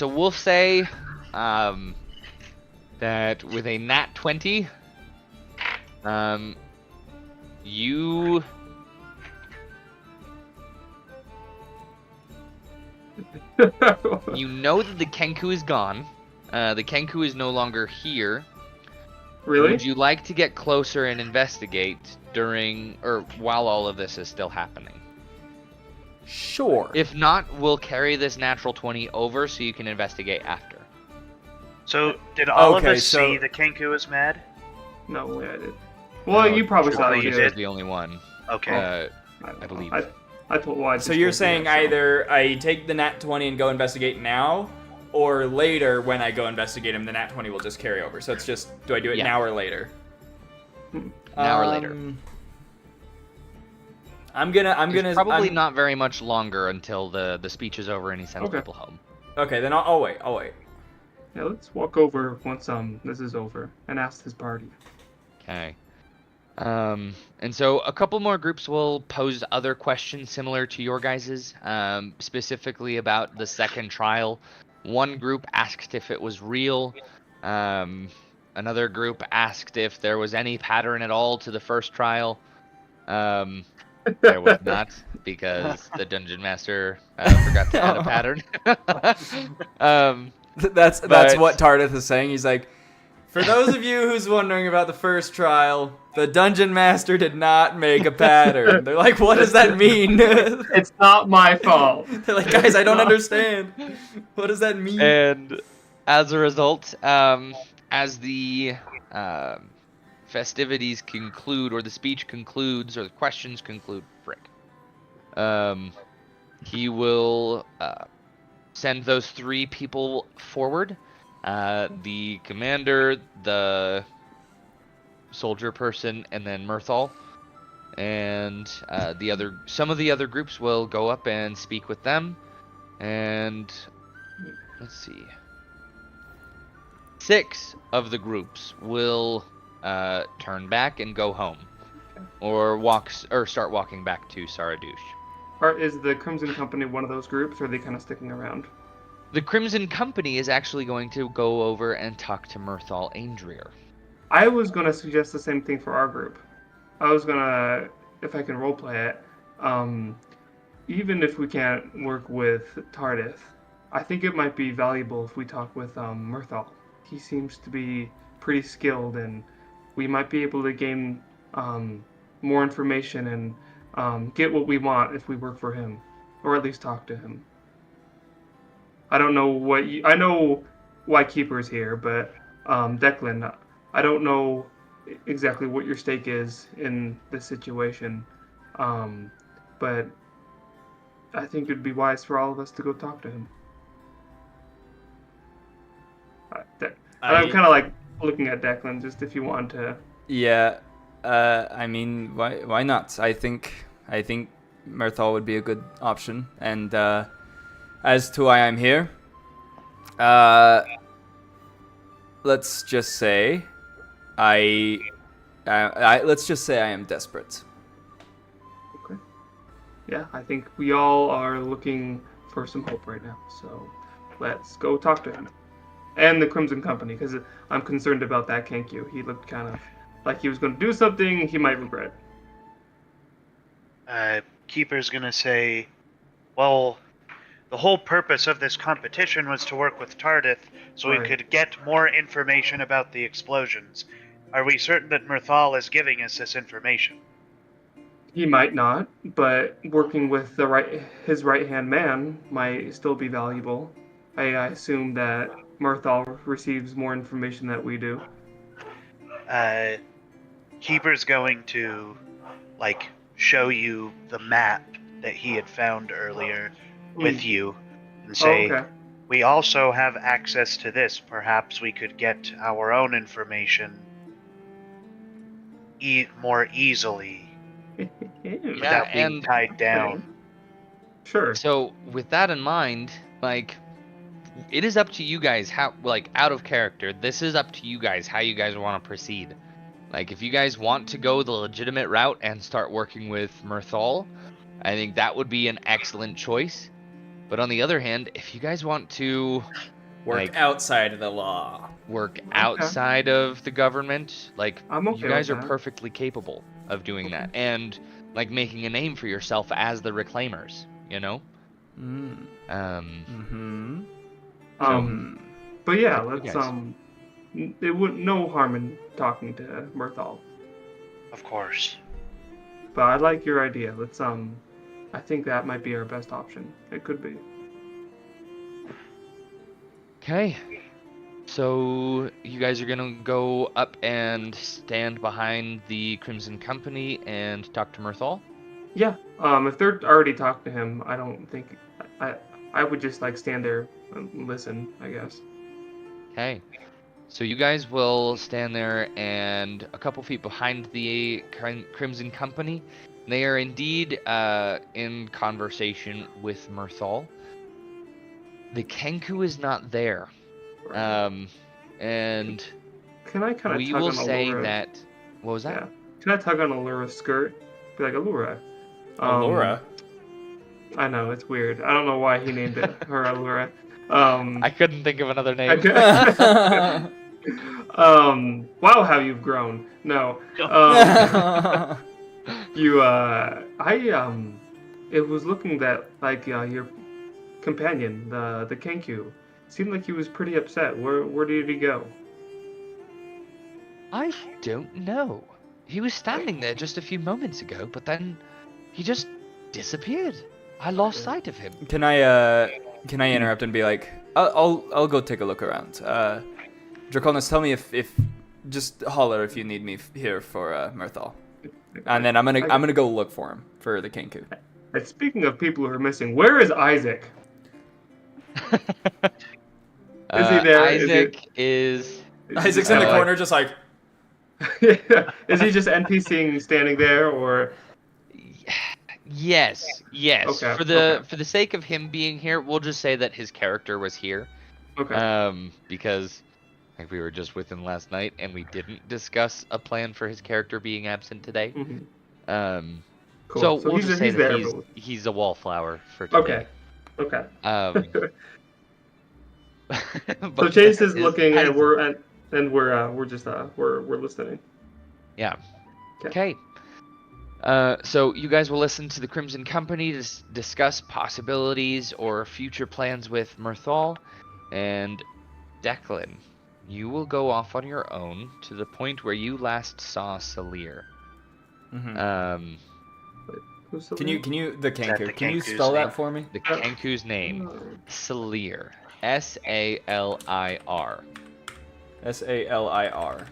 we'll say that with a nat 20, you know that the Kenku is gone. The Kenku is no longer here. Really? Would you like to get closer and investigate during or while all of this is still happening? Sure. If not, we'll carry this natural 20 over so you can investigate after. So, did all of Okay, us so- see the Kenku is mad? No way I did. Well, you probably saw it you too. did? Is the only one. Okay. I believe. I told. Well, I So just you're told saying you, so. either I take the nat 20 and go investigate now, or later when I go investigate him, the nat 20 will just carry over. So it's just, do I do it Yeah. now or later? Now or later. I'm gonna. There's probably I'm- not very much longer until the speech is over and he sends Okay. people home. Okay, then I'll wait. Yeah, let's walk over once this is over and ask his party. Okay. And so a couple more groups will pose other questions similar to your guys's, specifically about the second trial. One group asked if it was real. Another group asked if there was any pattern at all to the first trial. There was not, because the dungeon master forgot to add a pattern. That's But- what Tardith is saying. He's like, for those of you who's wondering about the first trial, the dungeon master did not make a pattern. They're like, what does that mean? They're It's not my fault. like, guys, I don't understand. What does that mean? And as a result, as the festivities conclude, or the speech concludes, or the questions conclude, he will send those 3 people forward. The commander, the soldier person, and then Mirthal. and some of the other groups will go up and speak with them, and let's see. 6 of the groups will turn back and go home, or start walking back to Saradouche. Is the Crimson Company one of those groups, or are they kind of sticking around? The Crimson Company is actually going to go over and talk to Mirthal Aindrir. I was going to suggest the same thing for our group. I was going to, if I can roleplay it, even if we can't work with Tardith, I think it might be valuable if we talk with Mirthal. He seems to be pretty skilled, and we might be able to gain more information and get what we want if we work for him, or at least talk to him. I don't know I know why Keeper's here, but Declan, I don't know exactly what your stake is in this situation, but I think it'd be wise for all of us to go talk to him. I'm kind of like looking at Declan, just if you want to. Yeah, I mean, why not? I think Mirthal would be a good option. And as to why I'm here, let's just say let's just say I am desperate. Okay. Yeah, I think we all are looking for some hope right now. So let's go talk to him. And the Crimson Company, because I'm concerned about that Kenkyu. He looked kind of like he was going to do something he might regret. Keeper's gonna say, well, the whole purpose of this competition was to work with Tardith so we could get more information about the explosions. Are we certain that Mirthal is giving us this information? He might not, but working with his right-hand man might still be valuable. I assume that Mirthal receives more information than we do. Keeper's going to, show you the map that he had found earlier with you and say, we also have access to this. Perhaps we could get our own information more easily without being tied down. Sure. So with that in mind, it is up to you guys how, out of character, this is up to you guys how you guys want to proceed. If you guys want to go the legitimate route and start working with Mirthal, I think that would be an excellent choice. But on the other hand, if you guys want to work outside of the law, outside of the government, I'm okay you guys with are that. perfectly capable of doing that, and making a name for yourself as the Reclaimers, you know? But yeah, let's it would no harm in talking to Mirthal. Of course. But I like your idea. Let's I think that might be our best option. It could be. Okay. So you guys are gonna go up and stand behind the Crimson Company and talk to Mirthal? Yeah. If they're already talked to him, I don't think I would just stand there and listen, I guess. Okay. So you guys will stand there, and a couple feet behind the Crimson Company, they are indeed in conversation with Mirthal. The Kenku is not there. And can I kind of we tug will on say Allura? that. What was that? Yeah. Can I tug on Allura's skirt? Be like, Allura. Allura? I know, it's weird. I don't know why he named it her Allura. I couldn't think of another name. Wow, how you've grown. No. It was looking that, your companion, the Kenkyu, seemed like he was pretty upset. Where did he go? I don't know. He was standing there just a few moments ago, but then he just disappeared. I lost sight of him. Can I interrupt and be like, I'll go take a look around. Draconis, tell me if just holler if you need me here for Mirthal, and then I'm gonna go look for him for the Kenku. And speaking of people who are missing, where is Isaac? Is he there? Isaac is. Isaac's in the corner, just like. Is he just NPCing standing there, or Yes, yes. Okay, For the okay. for the sake of him being here, we'll just say that his character was here. Because like we were just with him last night and we didn't discuss a plan for his character being absent today. Mhm. Um, so Cool. So we'll just say he's that there, he's a wallflower for okay, today. okay. So But Chase that is is looking, that and is it. we're just we're listening. Yeah. Okay. Okay. So you guys will listen to the Crimson Company to discuss possibilities or future plans with Mirthal, and Declan, you will go off on your own to the point where you last saw Salir. Mhm. Um, Who's Can you the that Kenku? the Can you Kenku's spell name? that for me? the Kenku's name, Salir, Salir. Salir.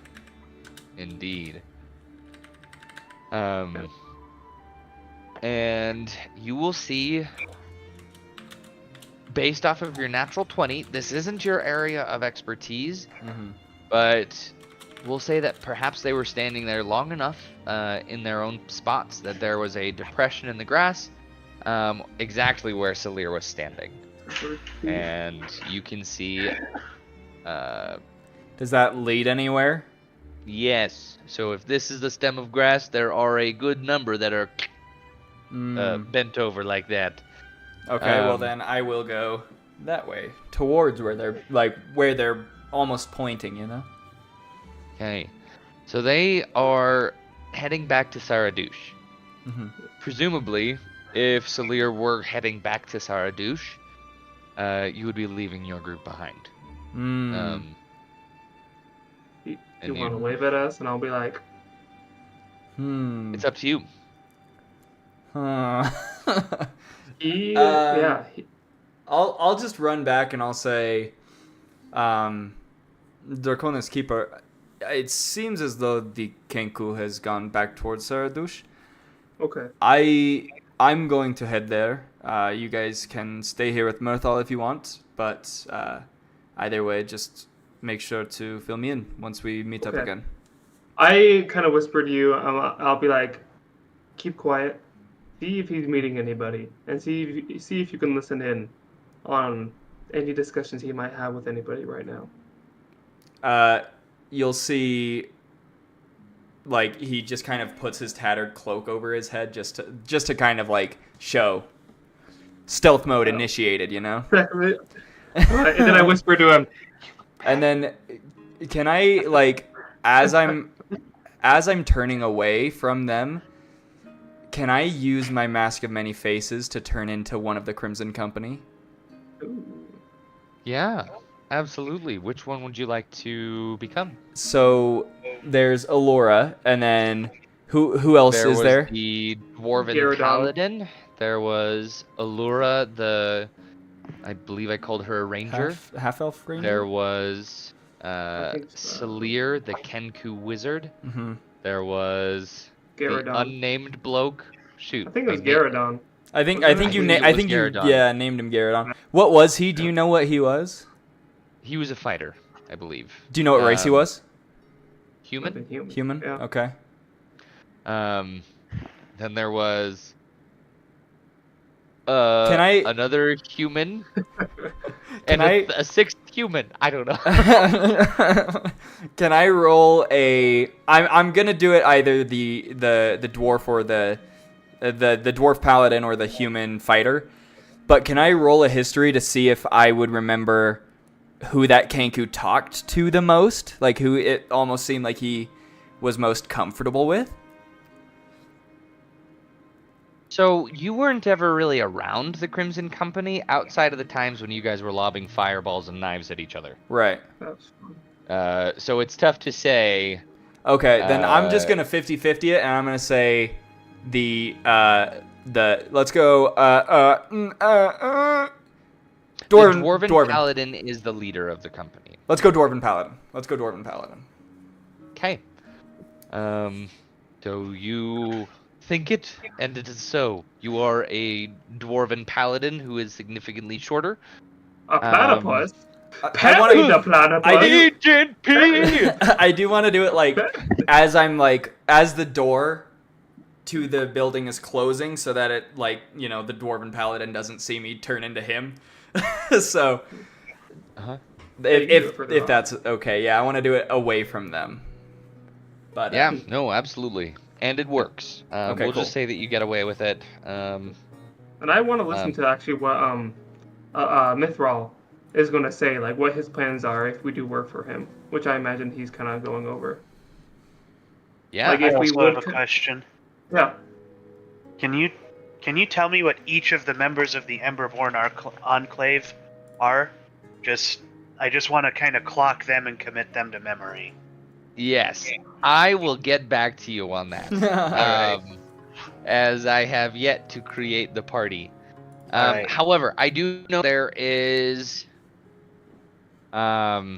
Indeed. And you will see, based off of your natural 20, this isn't your area of expertise, Mhm. but we'll say that perhaps they were standing there long enough in their own spots that there was a depression in the grass exactly where Salir was standing. And you can see, Does that lead anywhere? yes, so if this is the stem of grass, there are a good number that are bent over like that. Okay, well then I will go that way towards where they're almost pointing, you know? Okay, so they are heading back to Saradouche. Mhm. Presumably, if Salir were heading back to Saradouche, you would be leaving your group behind. You want to wave at us, and I'll be like, It's up to you. yeah. I'll just run back and I'll say, Draconis Keeper, it seems as though the Kenku has gone back towards Saradouche. Okay. I'm going to head there. You guys can stay here with Mirthal if you want, but either way, just make sure to fill me in once we meet up Okay. again. I kind of whisper to you. I'll be like, keep quiet. See if he's meeting anybody, and see if you can listen in on any discussions he might have with anybody right now. You'll see, like, he just kind of puts his tattered cloak over his head just to kind of like show stealth mode initiated, you know. And then I whisper to him, And then can I, like, as I'm turning away from them, can I use my Mask of Many Faces to turn into one of the Crimson Company? Yeah, absolutely. Which one would you like to become? So there's Alora, and then who else is there? There was the Dwarven Gyarados. Paladin. There was Allura, I believe I called her a ranger. Half elf ranger. There was think so. Salir, the Kenku wizard. Mm-hmm. There was the Gyarados. unnamed bloke. Shoot. I think it was na- Gyarados. I think believe it was you Gyarados. named him Gyarados. What was he? Do you know what he was? He was a fighter, I believe. Do you know what race he was? Human. Human. Yeah. Okay. Then there was Can I- another human Can and a sixth human. I don't know. Can I roll a? I'm gonna do it either the dwarf or the dwarf paladin or the human fighter. But can I roll a history to see if I would remember who that Kenku talked to the most? Like who it almost seemed like he was most comfortable with? So you weren't ever really around the Crimson Company outside of the times when you guys were lobbing fireballs and knives at each other. Right. That's fine. So it's tough to say. Okay, then I'm just gonna 50-50 it, and I'm gonna say the let's go Dwarven The Dwarven Paladin is the leader of the company. Let's go Dwarven Paladin. Okay. So you think it, and it is so. You are a Dwarven Paladin who is significantly shorter. A platypus? I want Perry the to. platypus. I do- Agent P! I do want to do it like as I'm like as the door to the building is closing, so that it like the dwarven paladin doesn't see me turn into him. So Uh-huh. Yeah, you can do it if further on. that's okay, yeah, I want to do it away from them. But Yeah, no, absolutely. And it works. Okay, we'll cool. just say that you get away with it. And I want to listen to actually what Mithril is going to say, like what his plans are if we do work for him, which I imagine he's kind of going over. Yeah, Like, I if we also would have a question. Yeah. Can you tell me what each of the members of the Emberborn Enclave are? I just want to kind of clock them and commit them to memory. yes. I will get back to you on that. Alright. As I have yet to create the party. Alright. However, I do know there is a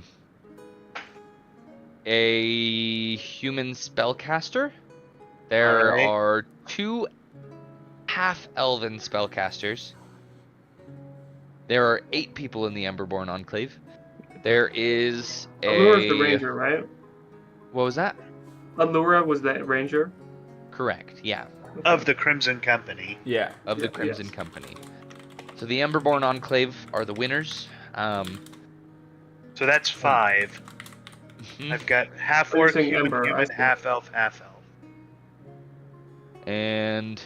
human spellcaster. There Alright. are 2 half-elven spellcasters. There are 8 people in the Emberborn Enclave. There is Allura's the ranger, right? What was that? Allura was the ranger. Correct, yeah. Of the Crimson Company. yeah, Of the Yeah, Crimson yes. Company. So the Emberborn Enclave are the winners. So that's 5. Mhm. I've got half You're orc, saying human, Ember, I human, see. half elf, half elf. And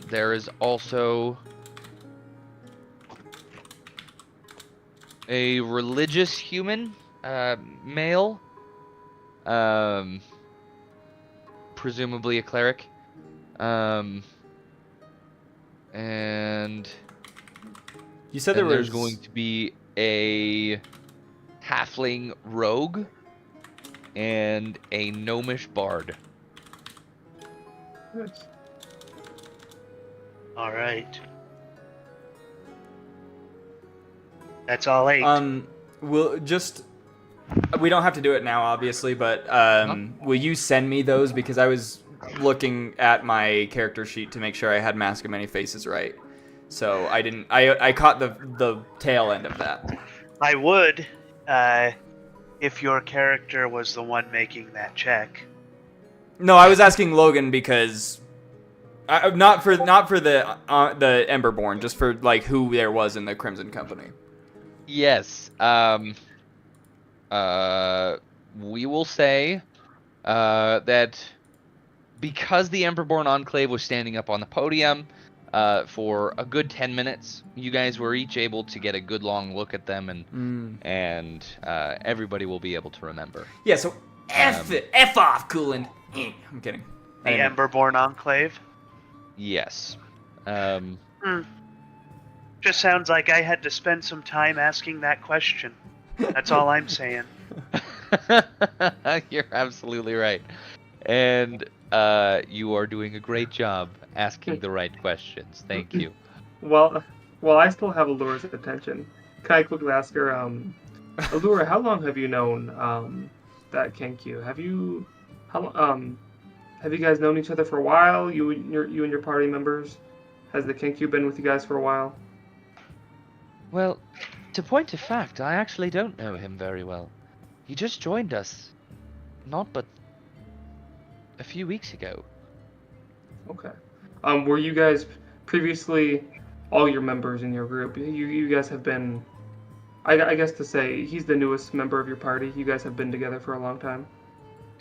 there is also a religious human, male, presumably a cleric, and you said then there there's was going to be a halfling rogue and a gnomish bard. Nice. Alright. That's all 8. we don't have to do it now, obviously, but will you send me those, because I was looking at my character sheet to make sure I had Mask of Many Faces right. So I didn't. I caught the tail end of that. I would, if your character was the one making that check. No, I was asking Logan because not for the Emberborn, just for like who there was in the Crimson Company. Yes. We will say that because the Emberborn Enclave was standing up on the podium for a good 10 minutes, you guys were each able to get a good long look at them, and everybody will be able to remember. Yeah. So F off, Coolant. I'm kidding. The Emberborn Enclave? Yes. Just sounds like I had to spend some time asking that question. That's all I'm saying. You're absolutely right. And you are doing a great job asking the right questions. Thank you. Well, I still have Allura's attention. Can I quickly ask her, Allura, how long have you known that Kenkyu? Have you guys known each other for a while? You and your party members? Has the Kenkyu been with you guys for a while? Well, to point of fact, I actually don't know him very well. He just joined us, not but a few weeks ago. Okay. Were you guys previously all your members in your group? You guys have been, I guess to say, he's the newest member of your party. You guys have been together for a long time.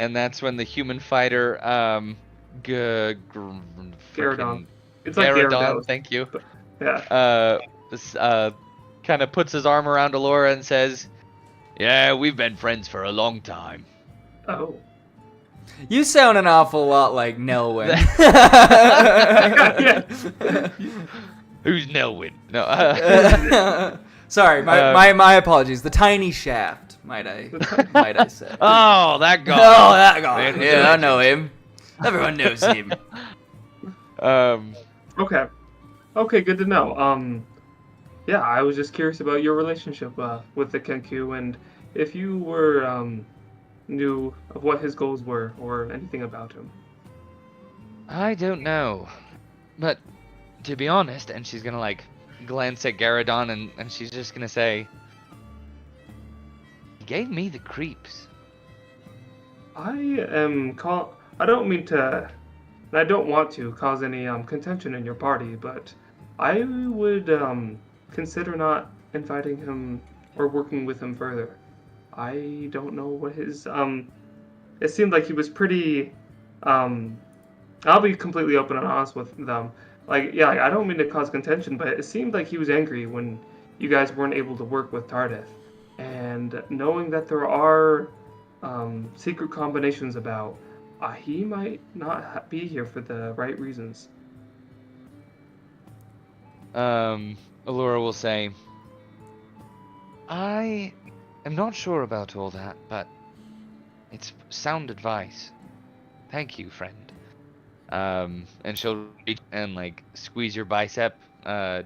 And that's when the human fighter, Garadon. It's like Garadon, Gyarados. thank you. Yeah. Kind of puts his arm around Allura and says, "Yeah, we've been friends for a long time." Oh. You sound an awful lot like Nelwyn. Who's Nelwyn? No. Sorry, my apologies. The tiny shaft, might I say? Oh, that guy. Oh, that guy. Yeah, I know him. Everyone knows him. Okay. Okay, good to know. Yeah, I was just curious about your relationship with the Kenkyu, and if you were knew of what his goals were or anything about him. I don't know, but to be honest, and she's gonna like glance at Garadon, and she's just gonna say, He gave me the creeps. I don't mean to, and I don't want to cause any contention in your party, but I would consider not inviting him or working with him further. I don't know what his It seemed like he was pretty. I'll be completely open and honest with them. Like, yeah, like, I don't mean to cause contention, but it seemed like he was angry when you guys weren't able to work with Tardith. And knowing that there are secret combinations about, he might not be here for the right reasons. Allura will say, I am not sure about all that, but it's sound advice. Thank you, friend. And she'll reach and like squeeze your bicep,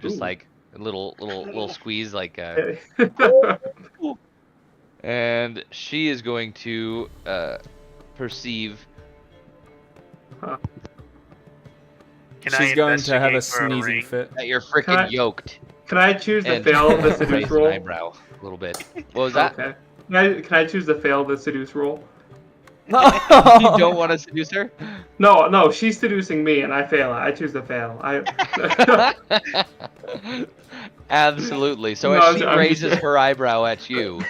just Ooh. like a little squeeze, like. Huh. And she is going to perceive. Can She's I going to have a investigate for sneezing ring? fit. That you're Can I- freaking yoked. Can I choose to And fail the raise seduce an roll? eyebrow a little bit. What was that? Okay. Can I choose to fail the seduce roll? You don't want to seduce her? No, she's seducing me and I fail it. I choose to fail. Absolutely. So No, as she I'm just- raises her eyebrow at you,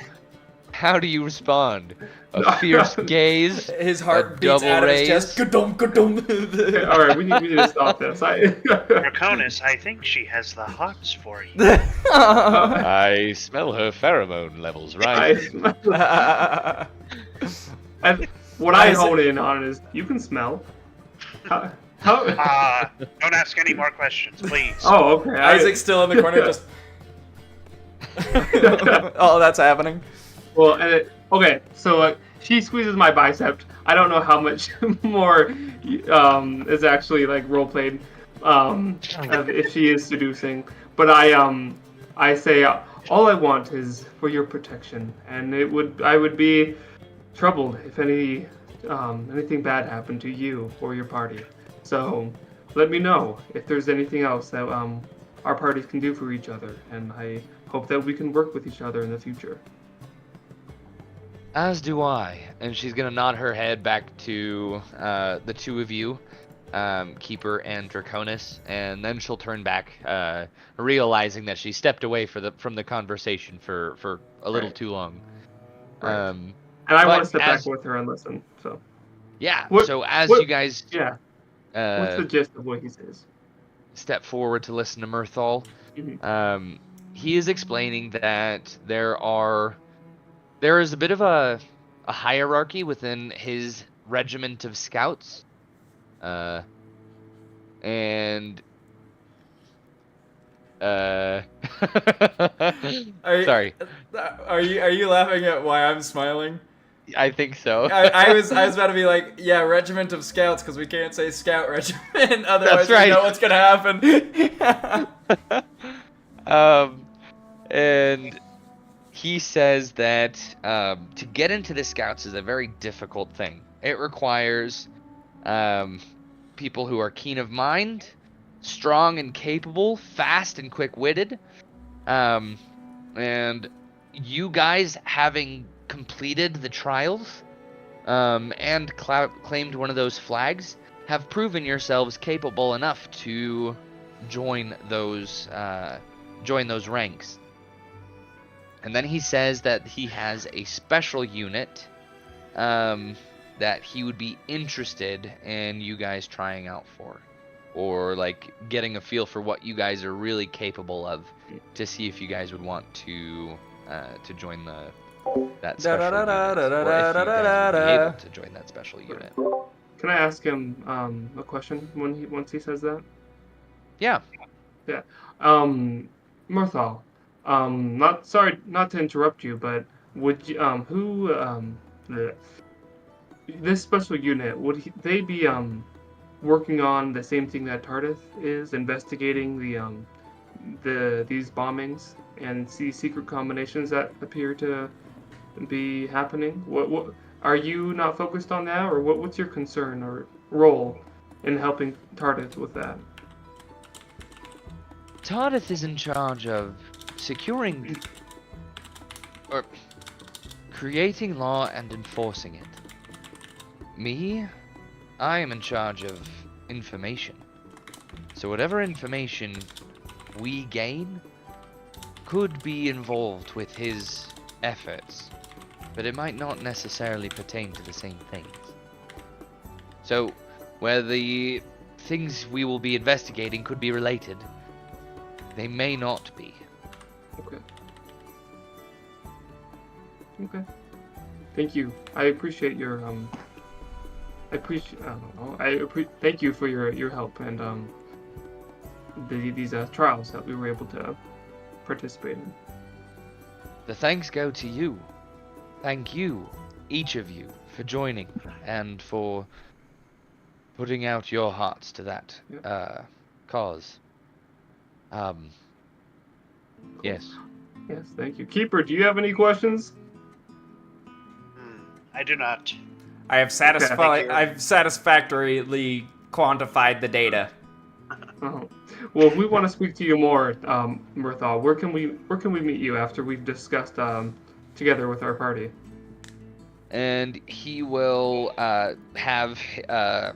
how do you respond? A fierce gaze? His heart A beats double out of his raise? chest. Gadum, gadum. All right, we need to stop this. Draconis, I think she has the hots for you. I smell her pheromone levels, What I hone in on is you can smell. How? Don't ask any more questions, please. Oh, okay. Isaac's still in the corner, just. Oh, that's happening. Well, okay. So she squeezes my bicep. I don't know how much more is actually like role played. If she is seducing, but I say all I want is for your protection, and I would be troubled if anything bad happened to you or your party. So let me know if there's anything else that our parties can do for each other, and I hope that we can work with each other in the future. As do I. And she's gonna nod her head back to the two of you, Keeper and Draconis, and then she'll turn back, realizing that she stepped away from the conversation for a little too long. Right. And I but want to step back as- with her and listen. So Yeah. What- so as what- you guys yeah, what's the gist of what he says? step forward to listen to Mirthal, Mhm. he is explaining that there is a bit of a hierarchy within his regiment of scouts, and sorry, Are you laughing at why I'm smiling? I think so. I was about to be like, yeah, regiment of scouts, because we can't say scout regiment, otherwise That's right. we know what's gonna happen. And he says that to get into the scouts is a very difficult thing. It requires people who are keen of mind, strong and capable, fast and quick-witted, and you guys having completed the trials and claimed one of those flags have proven yourselves capable enough to join those ranks. And then he says that he has a special unit that he would be interested in you guys trying out for, or like getting a feel for what you guys are really capable of, to see if you guys would want to join that special unit, or if you guys would be able to join that special unit. Can I ask him a question once he says that? Yeah. Mirthal, not to interrupt you, but would you this special unit, they be working on the same thing that Tardith is, investigating these bombings and see secret combinations that appear to be happening? What are you not focused on that, or what's your concern or role in helping Tardith with that? Tardith is in charge of securing or creating law and enforcing it. Me, I am in charge of information. So whatever information we gain could be involved with his efforts, but it might not necessarily pertain to the same things. So, where the things we will be investigating could be related, they may not be. Okay. Okay. Thank you. I appreciate your thank you for your help and these trials that we were able to participate in. The thanks go to you. Thank you, each of you, for joining and for putting out your hearts to that cause. Yes. Yes, thank you. Keeper, do you have any questions? I do not. I've satisfactorily quantified the data. Oh. Well, if we want to speak to you more, Murthal, where can we meet you after we've discussed together with our party? And he will have a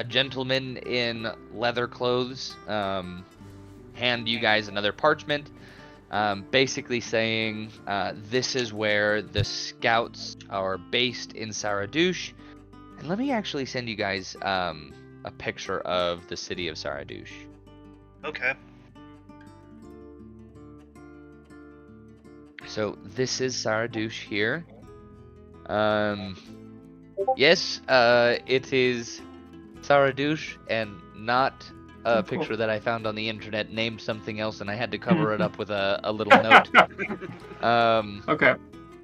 gentleman in leather clothes hand you guys another parchment, basically saying this is where the scouts are based in Saradouche. And let me actually send you guys a picture of the city of Saradouche. Okay. So this is Saradouche here. Yes, it is Saradouche and not a picture that I found on the internet named something else, and I had to cover it up with a little note. Okay.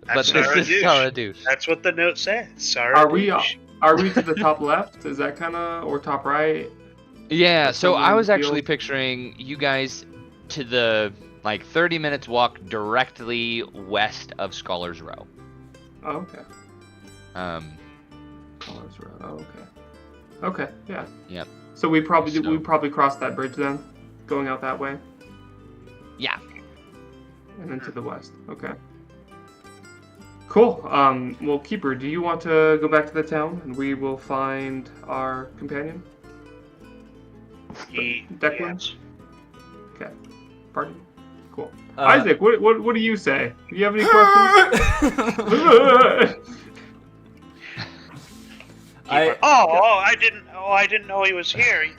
But this is Saradouche. That's what the note says. Saradouche. Are we to the top left? Is that kind of, or top right? Yeah, so I was Field? actually picturing you guys to the 30 minutes walk directly west of Scholars Row. Oh, okay. Scholars Row. Oh, okay. Okay. Yeah. Yep. So we probably crossed that bridge then, going out that way. Yeah. And then to the west. Okay. Cool. Well, Keeper, do you want to go back to the town and we will find our companion? Declan? Yes. Okay. Pardon? Cool. Uh, Isaac, what do you say? Do you have any questions? I didn't know he was here.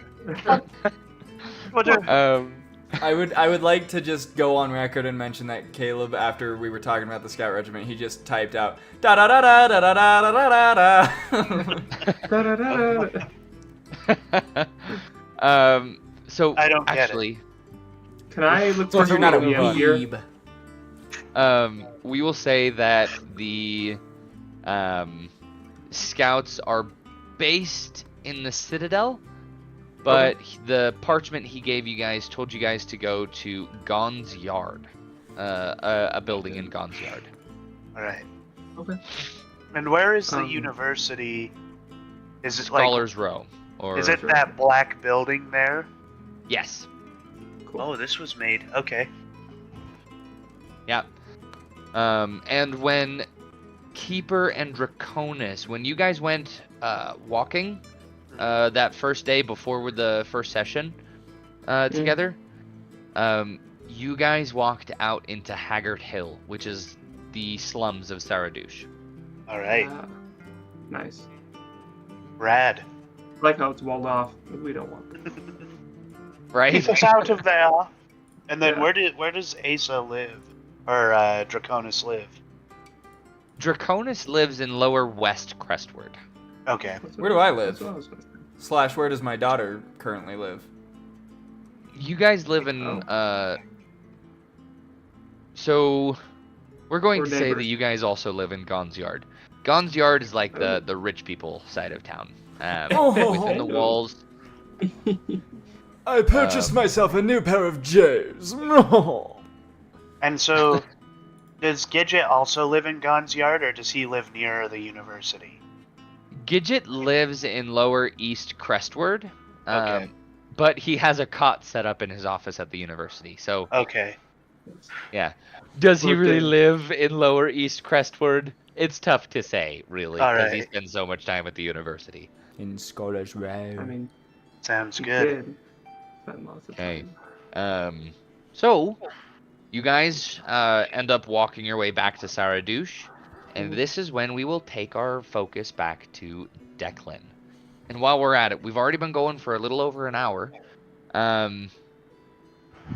I would like to just go on record and mention that Caleb, after we were talking about the scout regiment, he just typed out da da da da da da da da da da. So I don't get actually, Can I look So for you're not a someone here? weeb. we will say that the scouts are based in the Citadel, but the parchment he gave you guys told you guys to go to Gon's Yard, a building in Gon's Yard. All right. Okay. And where is the university? Is it Scholars Row, or Is it that black building there? yes, Cool. Oh, this was made. Okay. yeah. And when Keeper and Draconis, when you guys went walking that first day before the first session together, you guys walked out into Haggard Hill, which is the slums of Saradouche. All right. Nice. Rad. I like how it's walled off. We don't want it. Right? Keep us out of there. And then Yeah. where does Asa live? Or Draconis live? Draconis lives in Lower West Crestward. Okay. Where do I live? That's what I was gonna say. / where does my daughter currently live? You guys live in so we're going We're to say that neighbors. you guys also live in Gon's Yard. Gon's Yard is like the rich people side of town. Within the walls. I purchased myself a new pair of J's. And so, does Gidget also live in Gon's Yard, or does he live near the university? Gidget lives in Lower East Crestward. Okay. But he has a cot set up in his office at the university. So Okay. Yeah. Does he Looked really in. live in Lower East Crestward? It's tough to say, really, All because he right. spends so much time at the university. In Scottish Row. I mean, Sounds he good. did spend lots of Okay. time. So you guys end up walking your way back to Saradouche, and this is when we will take our focus back to Declan. And while we're at it, we've already been going for a little over an hour.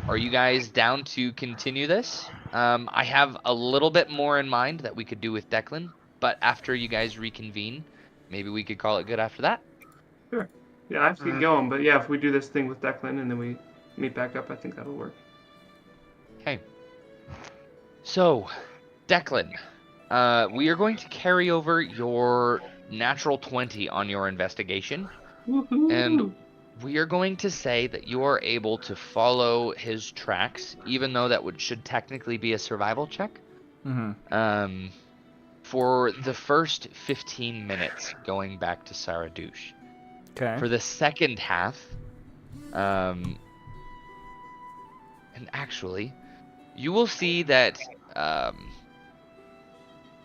Are you guys down to continue this? I have a little bit more in mind that we could do with Declan, but after you guys reconvene, maybe we could call it good after that. Sure. Yeah, I have to get going, but yeah, if we do this thing with Declan and then we meet back up, I think that'll work. Okay. So, Declan, we are going to carry over your natural 20 on your investigation, Woohoo! and we are going to say that you are able to follow his tracks, even though that should technically be a survival check. Mm-hmm. For the first 15 minutes going back to Saradouche. Okay. For the second half, and actually, you will see that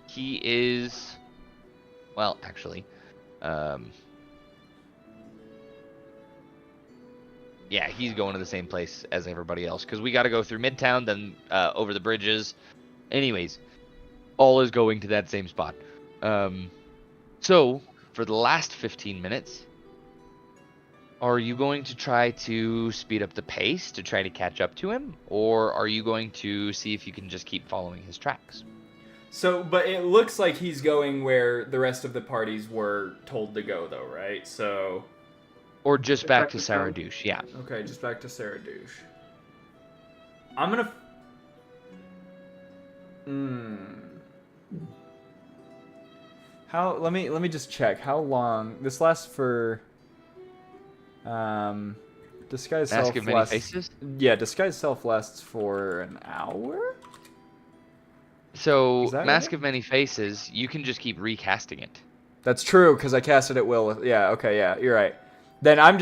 he is, well, actually, yeah, he's going to the same place as everybody else, because we got to go through Midtown, then over the bridges. Anyways, all is going to that same spot. So, for the last 15 minutes, are you going to try to speed up the pace to try to catch up to him? Or are you going to see if you can just keep following his tracks? So, but it looks like he's going where the rest of the parties were told to go, though, right? So... Or just back to town. Saradouche, yeah. Okay, just back to Saradouche. I'm gonna... How... Let me just check. How long... This lasts for... Disguise Mask Self of Many lasts... Faces? Yeah, Disguise Self lasts for an hour? So, Is that Mask right? of Many Faces, you can just keep recasting it. That's true, because I cast it at will. Yeah, okay, yeah, you're right. Then I'm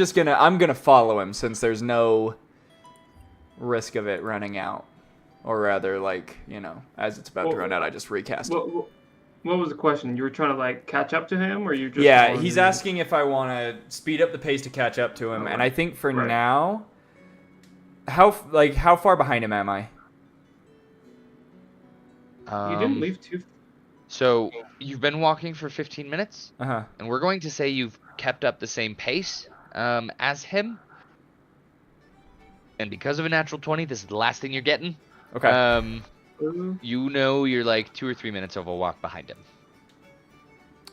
gonna follow him since there's no risk of it running out. Or rather, like, you know, as it's about to run out, I just recast it. What was the question? You were trying to like catch up to him, or you just? Yeah, wanted he's to- asking if I want to speed up the pace to catch up to him, Oh, and I think for right. now, how far behind him am I? You didn't leave too. So, you've been walking for 15 minutes, Uh-huh. and we're going to say you've kept up the same pace as him. And because of a natural 20, this is the last thing you're getting. Okay. You know you're like 2 or 3 minutes of a walk behind him.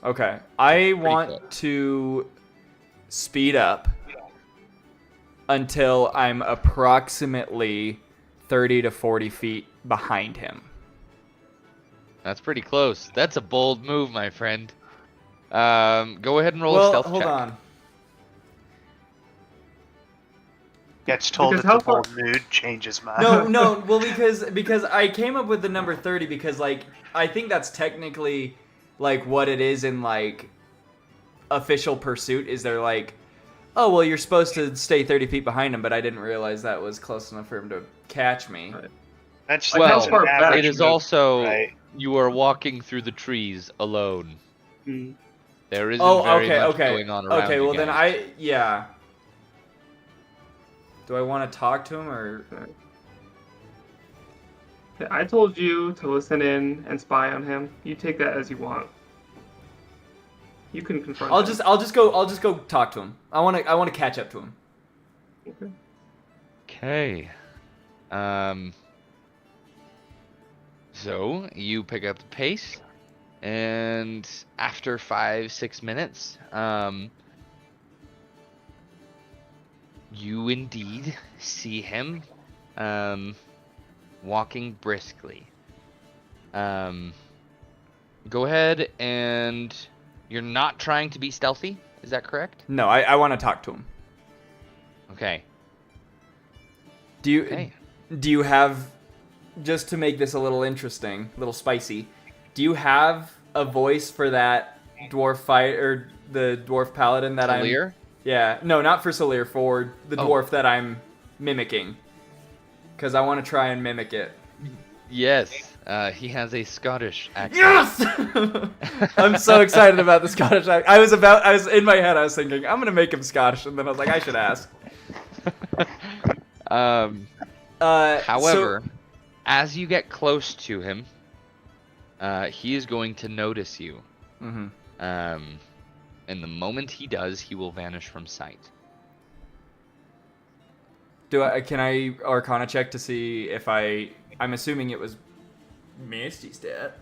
Okay. I close. want to speed up until I'm approximately 30 to 40 feet behind him. That's pretty close. That's a bold move, my friend. Go ahead and roll a stealth hold check. on. Gets told Because it's how a bold far- mood, changes mind. No, well, because I came up with the number 30 because, like, I think that's technically, like, what it is in, like, official pursuit, is they're like, oh, well, you're supposed to stay 30 feet behind him, but I didn't realize that was close enough for him to catch me. Right. That's, Like, Well, that's an how far back- average It is move, also right? you are walking through the trees alone. Mm. There isn't Oh, very okay, much okay. going on around Okay, you well, then guys. yeah. Do I want to talk to him, or... I told you to listen in and spy on him. You take that as you want. You can confront. I'll him. just go talk to him. I want to catch up to him. Okay. Okay. So you pick up the pace, and after 5-6 minutes, you indeed see him, walking briskly. Go ahead, and you're not trying to be stealthy. Is that correct? No, I want to talk to him. Okay. Do you Okay. do you have, just to make this a little interesting, a little spicy, do you have a voice for that dwarf fight, or the dwarf paladin that Talir? Yeah, no, not for Salir, for the Oh. dwarf that I'm mimicking. Because I want to try and mimic it. Yes, he has a Scottish accent. Yes! I'm so excited about the Scottish accent. I was in my head, I was thinking, I'm gonna make him Scottish, and then I was like, I should ask. However, as you get close to him, he is going to notice you. Mm-hmm. And the moment he does, he will vanish from sight. Can I Arcana check to see if I'm assuming it was Misty's dad,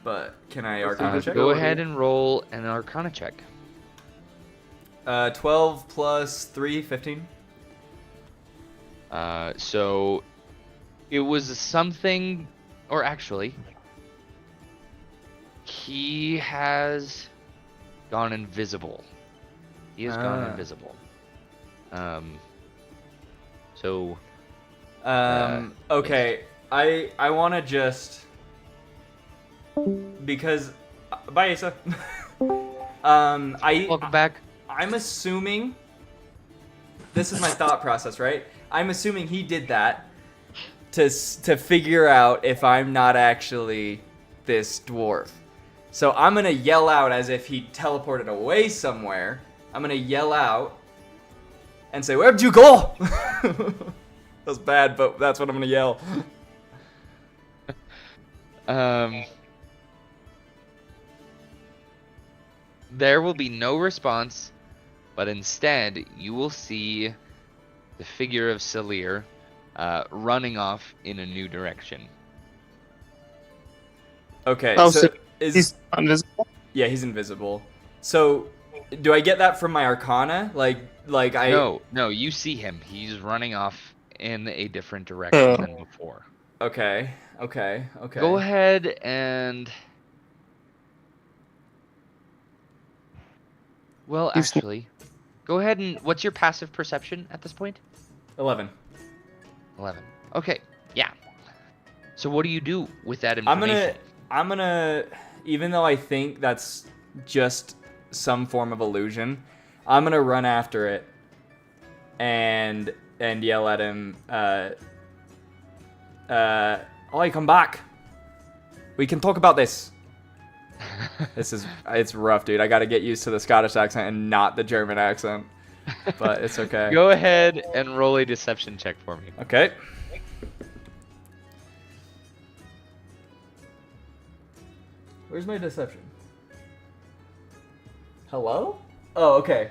but can I Arcana check? Go ahead and roll an Arcana check. 12 plus 3, 15. So it was something, or actually, he has gone invisible. He has gone invisible. Okay. I want to just because bye Asa. Welcome back. I'm assuming this is my thought process, right? I'm assuming he did that to figure out if I'm not actually this dwarf. So I'm gonna yell out as if he teleported away somewhere. I'm gonna yell out and say, "Where'd you go?" That's bad, but that's what I'm gonna yell. There will be no response, but instead you will see the figure of Salir running off in a new direction. Okay, Oh, so so he's invisible? yeah, he's invisible. So, do I get that from my Arcana? Like I No, you see him. He's running off in a different direction than before. Okay. Go ahead and... Well, actually, go ahead and... What's your passive perception at this point? 11. 11. Okay, yeah. So what do you do with that information? I'm gonna, even though I think that's just some form of illusion, I'm gonna run after it and yell at him, Oi, come back. We can talk about this. It's rough, dude. I gotta get used to the Scottish accent and not the German accent. But it's okay. Go ahead and roll a deception check for me. Okay. Where's my deception? Hello? Oh, okay.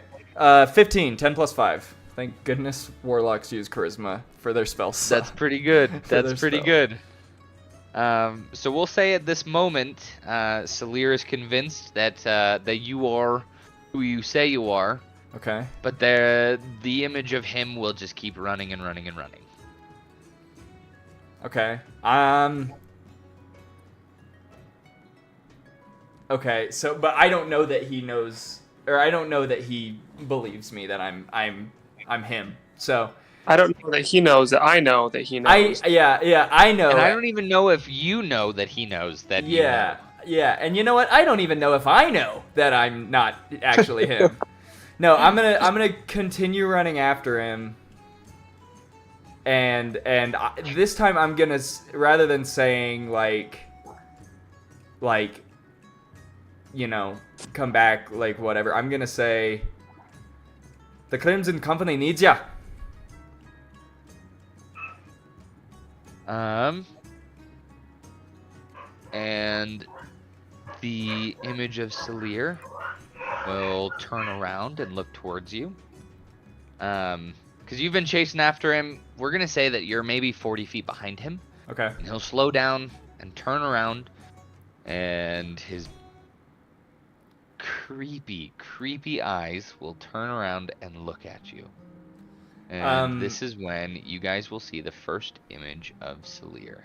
15, 10 plus 5. Thank goodness warlocks use charisma for their spells. That's pretty good. That's pretty spell. good. So we'll say at this moment, Salir is convinced that you are who you say you are. Okay. But the image of him will just keep running and running and running. Okay. Okay. So, but I don't know that he knows, or I don't know that he believes me that I'm him. So. I don't know that he knows that I know that he knows. Yeah, I know. And I don't even know if you know that he knows that you know. Yeah, and you know what? I don't even know if I know that I'm not actually him. No, I'm gonna continue running after him, and this time I'm gonna, rather than saying like you know, come back, like whatever, I'm gonna say the Crimson Company needs ya. And the image of Salir will turn around and look towards you. Because you've been chasing after him, we're going to say that you're maybe 40 feet behind him. Okay. And he'll slow down and turn around, and his creepy eyes will turn around and look at you. And this is when you guys will see the first image of Salir.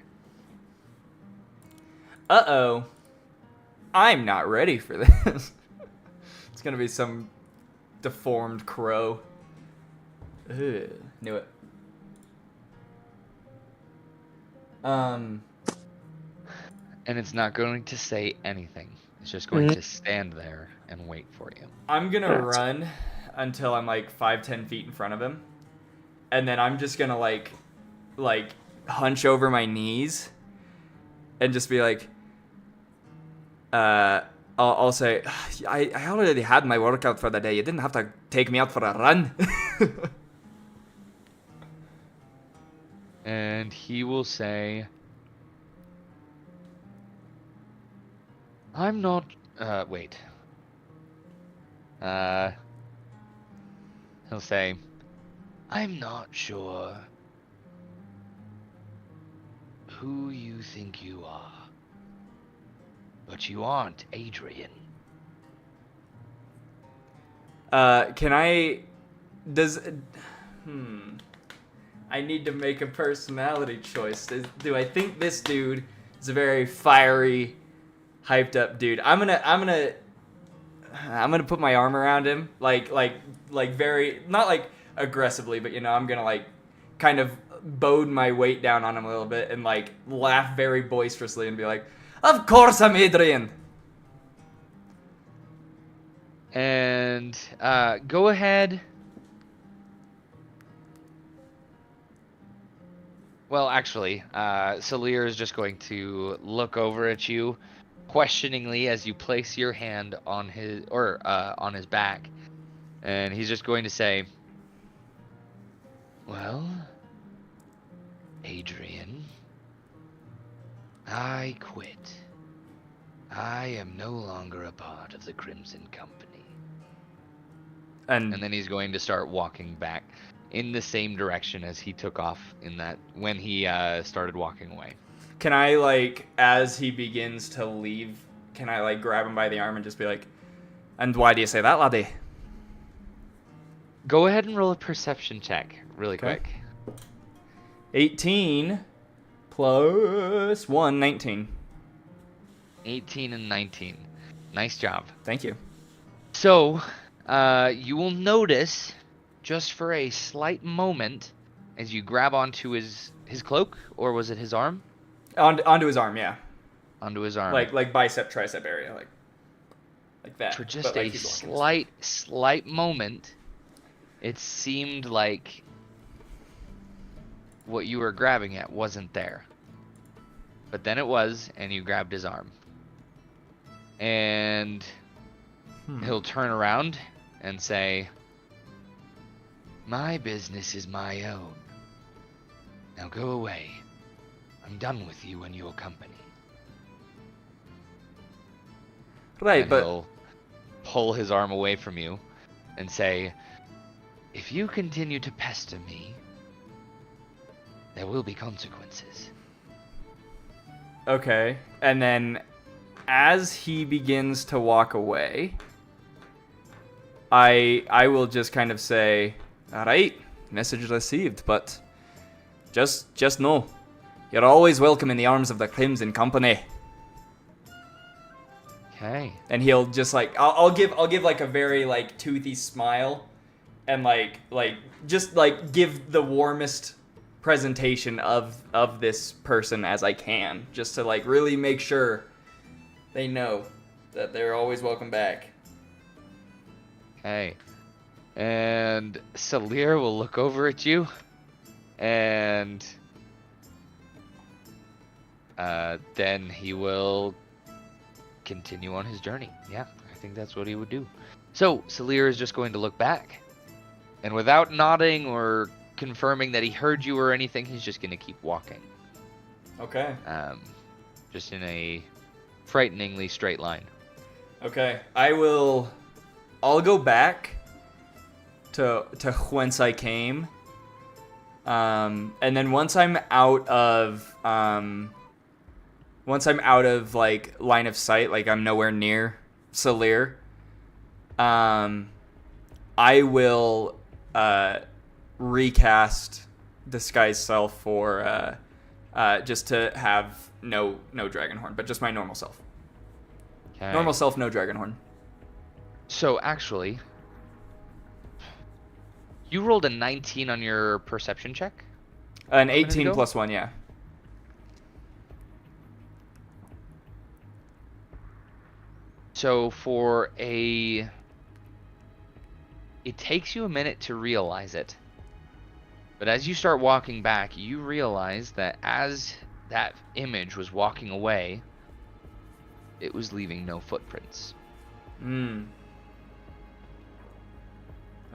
Uh-oh. I'm not ready for this. It's gonna be some deformed crow. Ugh, knew it. And it's not going to say anything. It's just going to stand there and wait for you. I'm gonna run until I'm like 5-10 feet in front of him. And then I'm just gonna like hunch over my knees and just be like, I'll say, I already had my workout for the day. You didn't have to take me out for a run. And he will say, I'm not, wait. He'll say, I'm not sure who you think you are, but you aren't Adrian. Can I... I need to make a personality choice. Do I think this dude is a very fiery, hyped up dude? I'm gonna put my arm around him, like very, not like aggressively, but I'm gonna like kind of bowed my weight down on him a little bit and like laugh very boisterously and be like, "Of course I'm Adrian." And go ahead. Well, actually, Salir is just going to look over at you questioningly as you place your hand on his on his back, and he's just going to say, "Well, Adrian, I quit. I am no longer a part of the Crimson Company." And then he's going to start walking back in the same direction as he took off when he started walking away. Can I, like, as he begins to leave, can I, like, grab him by the arm and just be like, "And why do you say that, laddie?" Go ahead and roll a perception check really quick. 18 plus 1, 19. 18 and 19. Nice job. Thank you. So, you will notice, just for a slight moment, as you grab onto his cloak, or was it his arm? Onto his arm, yeah. Onto his arm. Like bicep, tricep area, like that. For just but, like, a slight moment, it seemed like what you were grabbing at wasn't there. But then it was, and you grabbed his arm. And he'll turn around and say, "My business is my own. Now go away. I'm done with you and your company." Right, And but he'll pull his arm away from you and say, "If you continue to pester me, there will be consequences." okay. And then as he begins to walk away, I will just kind of say, "All right, message received, but just know, you're always welcome in the arms of the Crimson Company." Okay. And he'll just like, I'll give like a very like toothy smile, and like just like give the warmest presentation of this person as I can, just to like really make sure they know that they're always welcome back. Okay. And Salir will look over at you, and then he will continue on his journey. Yeah, I think that's what he would do. So Salir is just going to look back, and without nodding or confirming that he heard you or anything, he's just going to keep walking. Okay. Just in a frighteningly straight line. Okay. I'll go back to whence I came. And then once I'm out of like line of sight, like I'm nowhere near Salir, I will recast disguise self for just to have no dragonhorn, but just my normal self. Okay. Normal self, no dragonhorn. So actually, you rolled a 19 on your perception check? An 18 plus 1, yeah. So it takes you a minute to realize it. But as you start walking back, you realize that as that image was walking away, it was leaving no footprints.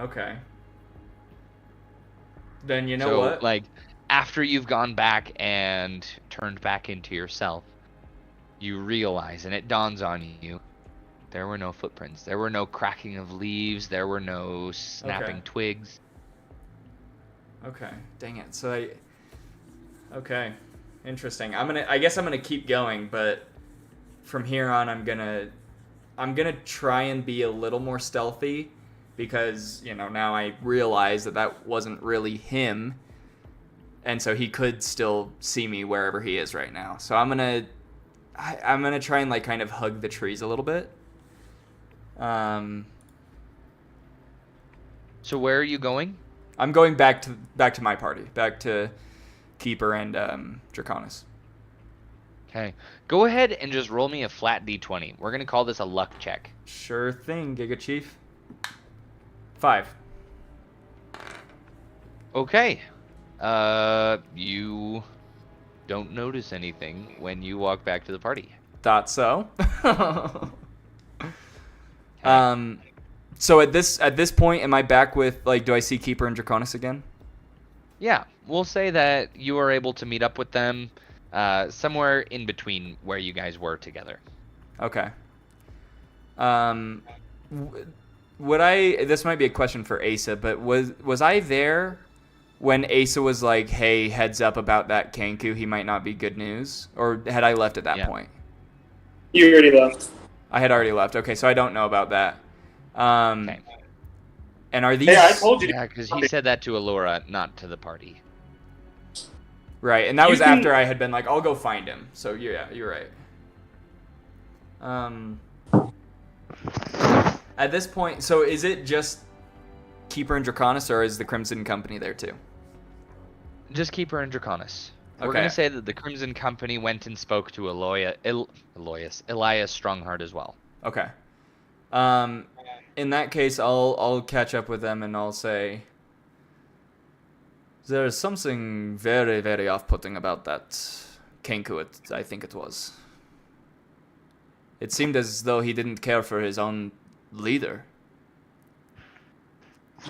Okay. Then you know So, what? like, after you've gone back and turned back into yourself, you realize, and it dawns on you, there were no footprints. There were no cracking of leaves. There were no snapping twigs. Okay. Dang it. So okay. Interesting. I guess I'm gonna keep going, but from here on I'm gonna try and be a little more stealthy because, now I realize that wasn't really him. And so he could still see me wherever he is right now. So I'm gonna try and kind of hug the trees a little bit. So where are you going? I'm going back to my party, back to Keeper and Draconis. Okay. Go ahead and just roll me a flat d20. We're gonna call this a luck check. Sure thing, Giga Chief. 5. Okay. You don't notice anything when you walk back to the party. Thought so. So at this point, am I back with, do I see Keeper and Draconis again? Yeah, we'll say that you are able to meet up with them somewhere in between where you guys were together. Okay. This might be a question for Asa, but was I there when Asa was like, hey, heads up about that Kenku, he might not be good news? Or had I left at that point? You already left. I had already left. Okay, so I don't know about that. Okay. And are these... Yeah, I told you. Yeah, because he said that to Allura, not to the party. Right, and that was after I had been like, I'll go find him. So yeah, you're right. At this point, so is it just Keeper and Draconis, or is the Crimson Company there too? Just Keeper and Draconis. We're Okay. going to say that the Crimson Company went and spoke to Elias Strongheart as well. Okay. In that case, I'll catch up with them and I'll say, there's something very, very off-putting about that Kenku, I think it was. It seemed as though he didn't care for his own leader.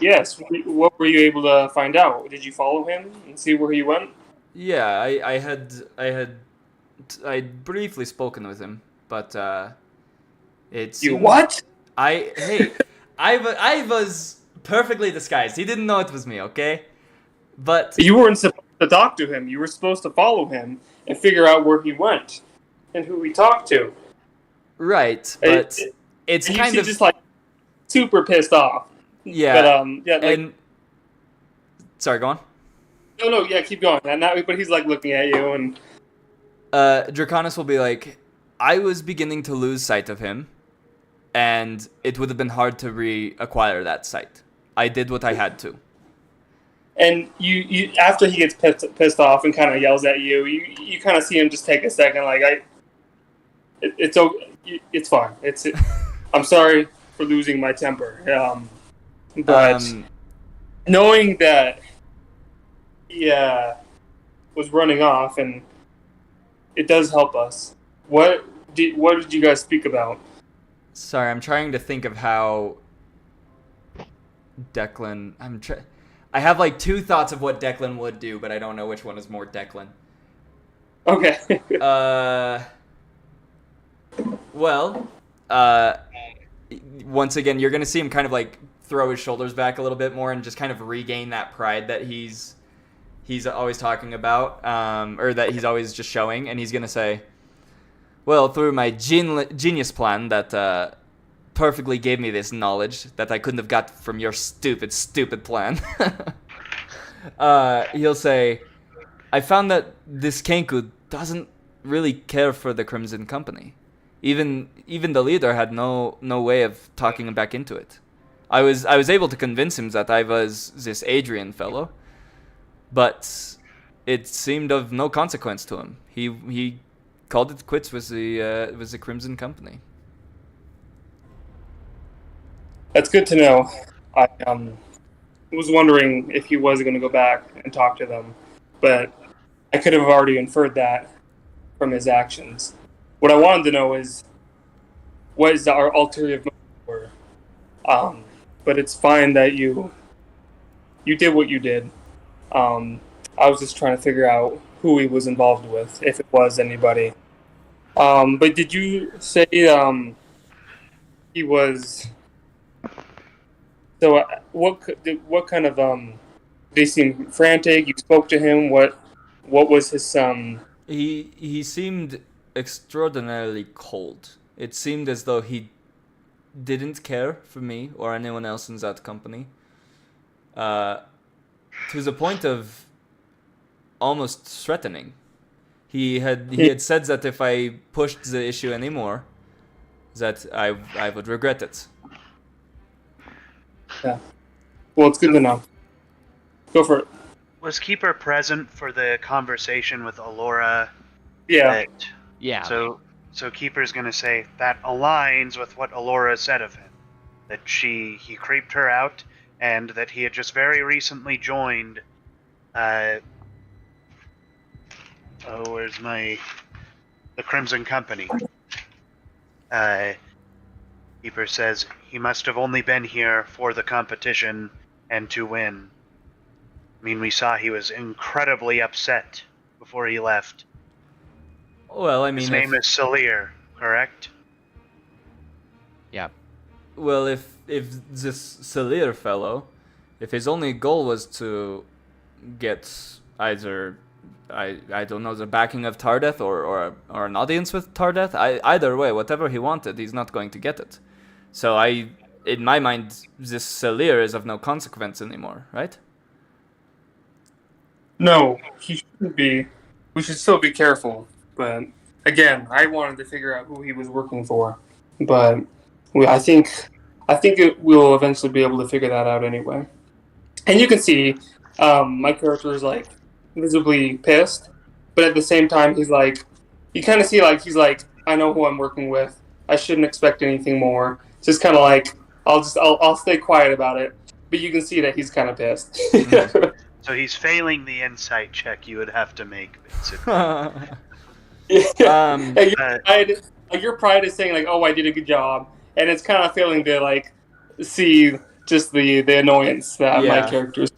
Yes. What were you able to find out? Did you follow him and see where he went? Yeah, I'd briefly spoken with him, but it You seemed... what? I was perfectly disguised. He didn't know it was me, okay? But You weren't supposed to talk to him. You were supposed to follow him and figure out where he went and who he talked to. right, but it's And kind you of just super pissed off. yeah. But yeah, And sorry, go on. no, yeah, keep going. But he's looking at you and Draconis will be like, I was beginning to lose sight of him, and it would have been hard to reacquire that sight. I did what I had to. And you after he gets pissed off and kind of yells at you, you kind of see him just take a second, it's okay, it's fine. I'm sorry for losing my temper. But knowing that he was running off, and it does help us. What did you guys speak about? Sorry, I'm trying to think of how Declan... I have 2 thoughts of what Declan would do, but I don't know which one is more Declan. Okay. Well, once again, you're going to see him kind of throw his shoulders back a little bit more and just kind of regain that pride that he's always talking about, or that he's always just showing, and he's going to say, well, through my genius plan that perfectly gave me this knowledge that I couldn't have got from your stupid plan, he'll say, I found that this Kenku doesn't really care for the Crimson Company. Even the leader had no way of talking him back into it. I was able to convince him that I was this Adrian fellow, but it seemed of no consequence to him. He called it quits with the Crimson Company. That's good to know. I was wondering if he was going to go back and talk to them, but I could have already inferred that from his actions. What I wanted to know is what is our ulterior motive were. But it's fine that you did what you did. I was just trying to figure out who he was involved with, if it was anybody. But did you say he was? So what kind of did he seem frantic? You spoke to him. What was his He seemed extraordinarily cold. It seemed as though he didn't care for me or anyone else in that company. To the point of almost threatening. He had said that if I pushed the issue anymore, that I would regret it. Yeah. Well, it's good to know. Go for it. Was Keeper present for the conversation with Alora? Yeah. Yeah. So Keeper's gonna say that aligns with what Alora said of him. That he creeped her out, and that he had just very recently joined. Where's the Crimson Company? Keeper says he must have only been here for the competition and to win. I mean, we saw he was incredibly upset before he left. Well, I mean, His name is Salir, correct? Yeah. well, if this Salir fellow, if his only goal was to get either I don't know, the backing of Tardeth or an audience with Tardeth, either way, whatever he wanted, he's not going to get it. So in my mind, this Salir is of no consequence anymore, right? No, he shouldn't be. We should still be careful. But again, I wanted to figure out who he was working for. But I think we'll eventually be able to figure that out anyway. And you can see my character is like visibly pissed, but at the same time he's like, you kind of see like he's like, I know who I'm working with. I shouldn't expect anything more. Just kind of like I'll stay quiet about it. But you can see that he's kind of pissed. So he's failing the insight check you would have to make, basically. Your pride is saying like, oh, I did a good job, and it's kind of failing to like see just the annoyance that my character's.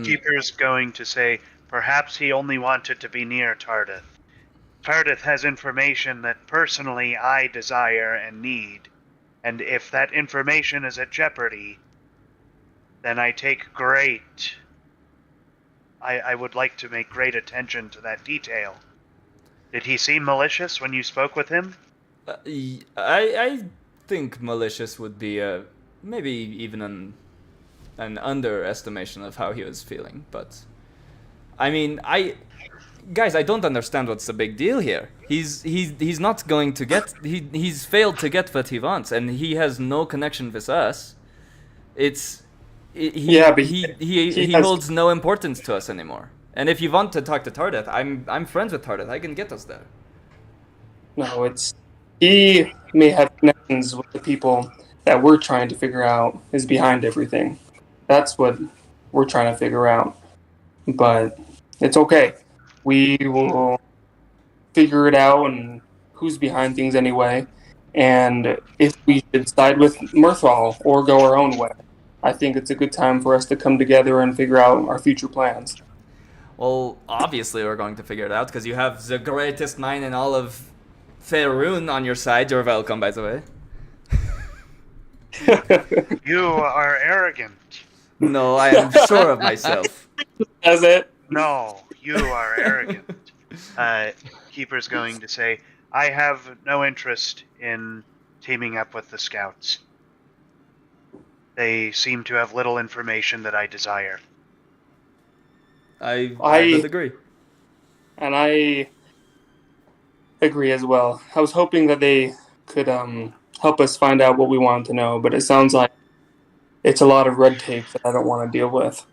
Keeper's going to say, perhaps he only wanted to be near Tardeth. Tardeth has information that personally I desire and need, and if that information is at jeopardy, then I take great... I would like to make great attention to that detail. Did he seem malicious when you spoke with him? I think malicious would be maybe even an underestimation of how he was feeling, but I mean, guys, I don't understand what's the big deal here. He's not going to get he's failed to get what he wants, and he has no connection with us. He holds no importance to us anymore. And if you want to talk to Tardeth, I'm friends with Tardeth. I can get us there. No, he may have connections with the people that we're trying to figure out is behind everything. That's what we're trying to figure out. But it's okay. We will figure it out and who's behind things anyway. And if we should side with Mirthal or go our own way, I think it's a good time for us to come together and figure out our future plans. Well, obviously we're going to figure it out because you have the greatest mind in all of Faerun on your side. You're welcome, by the way. You are arrogant. No, I am sure of myself. That's it? No, you are arrogant. Keeper's going to say, I have no interest in teaming up with the Scouts. They seem to have little information that I desire. I would agree. And I agree as well. I was hoping that they could help us find out what we wanted to know, but it sounds like it's a lot of red tape that I don't want to deal with.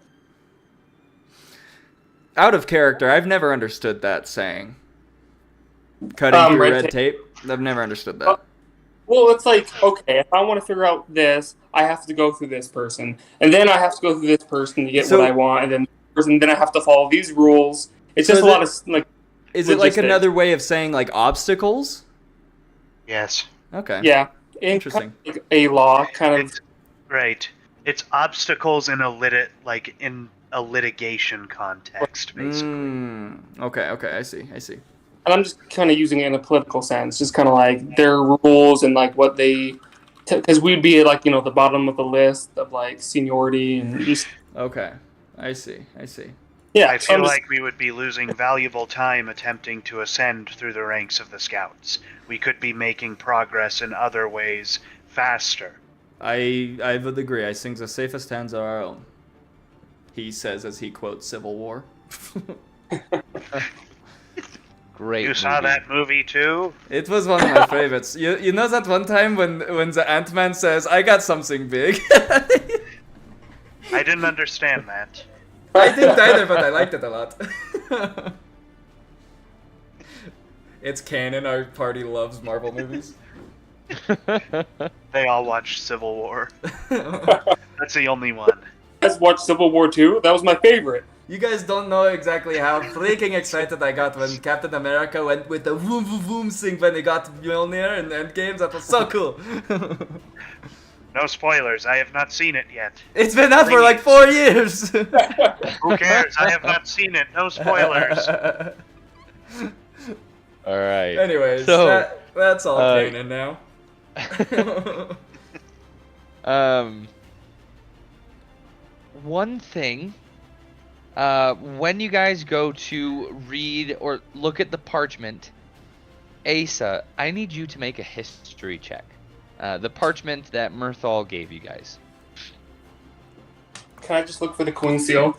Out of character, I've never understood that saying. Cutting through red tape? I've never understood that. Well, it's like, okay, if I want to figure out this, I have to go through this person. And then I have to go through this person to get what I want, and then I have to follow these rules. It's just a lot of, like... Is it like logistics. another way of saying like obstacles? Yes. Okay. Yeah, Interesting. Like a law kind of. It's, right. It's obstacles in in a litigation context, basically. Okay. I see. And I'm just kind of using it in a political sense, just kind of like their rules and like what they, because we'd be like the bottom of the list of like seniority and just Okay. I see. yeah. I so I'm feel just- like we would be losing valuable time attempting to ascend through the ranks of the scouts. We could be making progress in other ways faster. I would agree. I think the safest hands are our own. He says as he quotes Civil War. Great. You saw movie. that movie too? It was one of my favorites. You know that one time when the Ant-Man says, "I got something big." I didn't understand that. I didn't either, but I liked it a lot. It's canon. Our party loves Marvel movies. They all watched Civil War. That's the only one. Let's watch Civil War 2. That was my favorite. You guys don't know exactly how freaking excited I got when Captain America went with the vroom vroom vroom thing when he got Mjolnir in Endgame. That was so cool. No spoilers. I have not seen it yet. It's been out for like 4 years. Who cares? I have not seen it. No spoilers. All right. Anyways, So, that's all uh, canon now. One thing, when you guys go to read or look at the parchment, Asa, I need you to make a history check. The parchment that Mirthal gave you guys. Can I just look for the Queen Seal?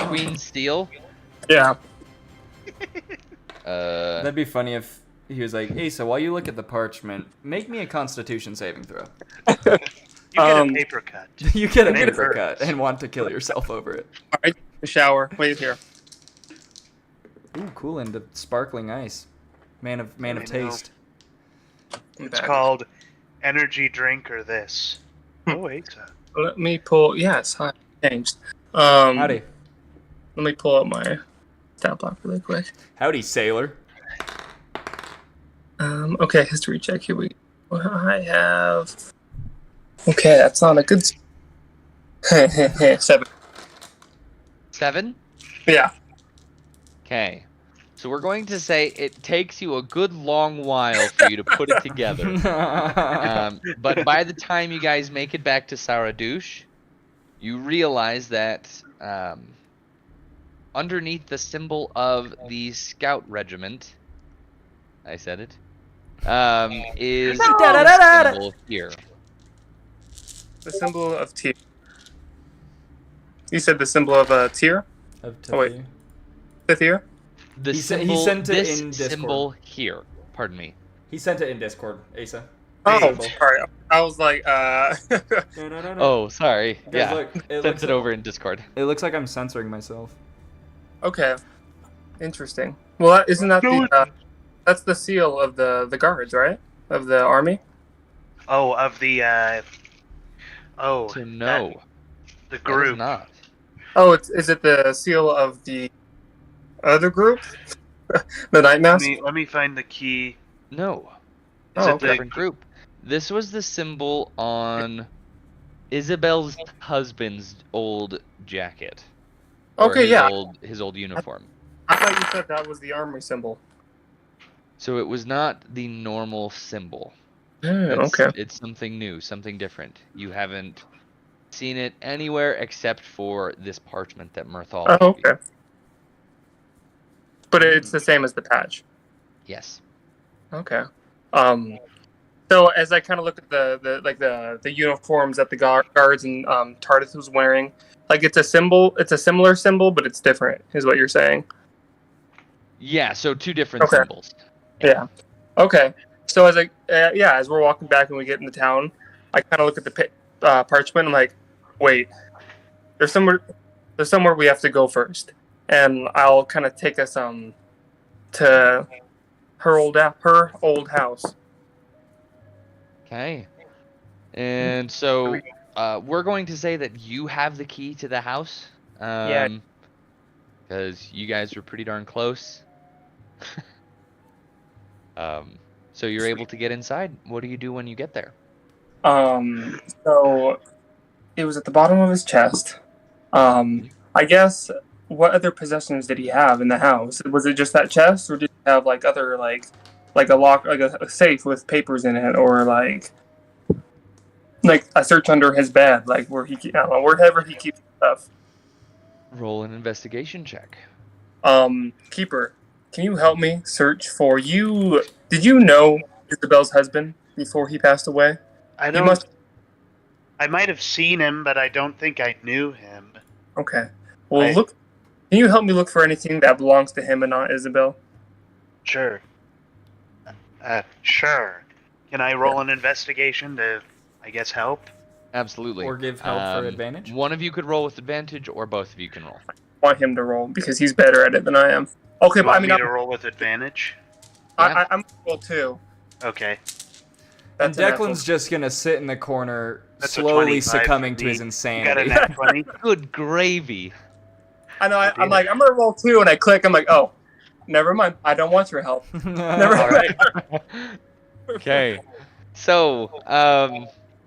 Queen Steel. Yeah. That'd be funny if he was like, "Hey, so while you look at the parchment, make me a Constitution saving throw." You get a paper cut. You get a Paper. paper cut and want to kill yourself over it. All right. The shower. Wait here. Ooh, cool, and the sparkling ice. Man of I know. taste. It's called energy drink or this. Oh, Asa. Let me pull. Yes, I changed. Howdy. Let me pull up my stat block really quick. Howdy, sailor. Okay, history check. Here we go. I have. Okay, that's not a good. 7. 7? Yeah. Okay. So we're going to say it takes you a good long while for you to put it together. But by the time you guys make it back to Saradouche, you realize that underneath the symbol of the scout regiment, I said it, is the symbol here. The symbol of tier. You said the symbol of a tier? Of Oh, wait. Tiffy. The tier? The He symbol, sent it this in Discord. symbol here. Pardon me. He sent it in Discord, Asa. Oh, Symbol. sorry. I was like, No. Oh, sorry. Guys, Yeah. look, Sent looks it over in Discord. It looks like I'm censoring myself. Okay. Interesting. Well, isn't that that's the seal of the guards, right? Of the army? Oh, of the To know. the That is group. not. Oh, is it the seal of the other group? The Night Mask? Let me find the key. No. Oh, It's a okay. different group. This was the symbol on Isabel's husband's old jacket. Or Okay, his yeah. his old uniform. I thought you said that was the army symbol. So it was not the normal symbol. Okay. It's something new, something different. You haven't seen it anywhere except for this parchment that Mirthal Oh, gave you. okay. But it's the same as the patch. Yes. Okay. So as I kind of look at the uniforms that the guards and TARDIS was wearing, like it's a symbol. It's a similar symbol, but it's different, is what you're saying. Yeah, so two different Okay. symbols. Yeah. Okay. So as we're walking back and we get into town, I kind of look at the parchment. I'm like, wait, there's somewhere we have to go first, and I'll kind of take us to her old house. Okay. And so we're going to say that you have the key to the house. Yeah. because you guys were pretty darn close. So you're able to get inside. What do you do when you get there? So it was at the bottom of his chest. I guess what other possessions did he have in the house? Was it just that chest, or did he have like other like a lock, like a safe with papers in it, or like a search under his bed, like where I don't know, wherever he keeps stuff. Roll an investigation check. Keeper, can you help me search for you? Did you know Isabel's husband before he passed away? I You don't. must. I might have seen him, but I don't think I knew him. Okay. Well, I- look. Can you help me look for anything that belongs to him and not Isabel? Sure. Sure. Can I roll an investigation to, I guess, help? Absolutely. Or give help for advantage? One of you could roll with advantage, or both of you can roll. I want him to roll because he's better at it than I am. Okay, You but I want mean, me to roll with advantage? I'm gonna roll too. Okay. And That's an natural. Declan's just gonna sit in the corner, That's a slowly 25 succumbing for to me. his You got a insanity. nat 20? Good gravy. I know. I'm like, I'm gonna roll 2, and I click. I'm like, oh, never mind. I don't want your help. Never All mind. right. Okay. So,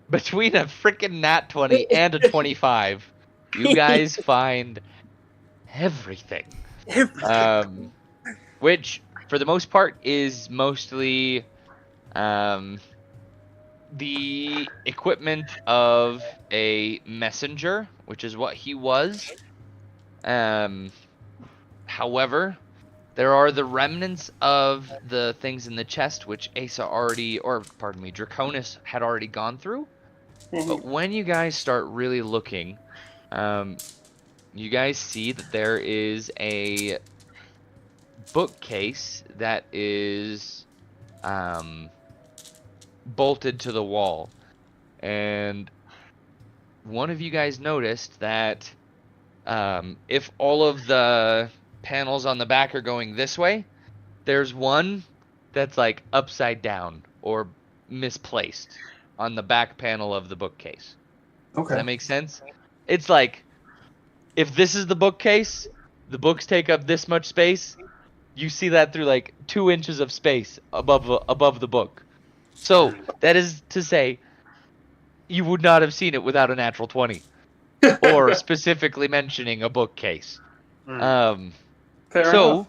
between a freaking nat 20 and a 25, you guys find everything. Which, for the most part, is mostly the equipment of a messenger, which is what he was. However, there are the remnants of the things in the chest, which Draconis had already gone through. But when you guys start really looking, you guys see that there is a bookcase that is bolted to the wall. And one of you guys noticed that if all of the panels on the back are going this way, there's one that's like upside down or misplaced on the back panel of the bookcase. Does that make sense? It's like, if this is the bookcase, the books take up this much space. You see that through like 2 inches of space above the book. So that is to say, you would not have seen it without a natural 20, or specifically mentioning a bookcase. Fair enough.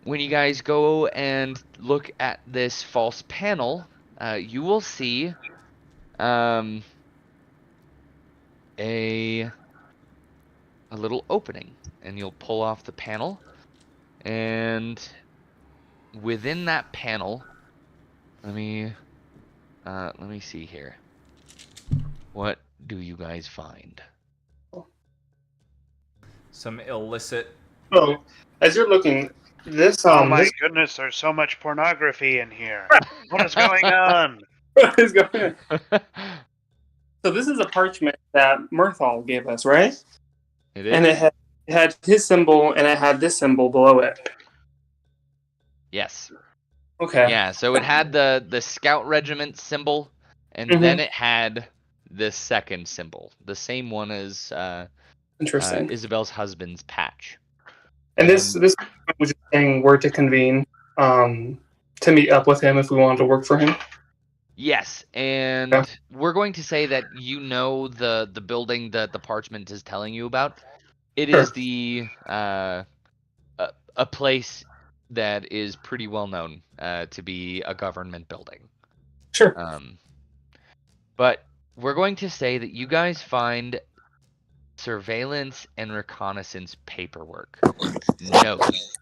When you guys go and look at this false panel, you will see a little opening, and you'll pull off the panel, and within that panel, let me see here. What do you guys find? Some illicit. So, as you're looking, this Oh my this goodness, there's so much pornography in here. What is going on? is going. So this is a parchment that Mirthal gave us, right? It is. And it had his symbol, and it had this symbol below it. Yes. Okay. Yeah, so it had the scout regiment symbol, and then it had this second symbol, the same one as Interesting. Isabel's husband's patch. And this was just saying where to convene to meet up with him if we wanted to work for him. Yes, and Yeah. we're going to say that you know the building that the parchment is telling you about. It Sure. is the a place that is pretty well known to be a government building. Sure. But we're going to say that you guys find surveillance and reconnaissance paperwork. Notes.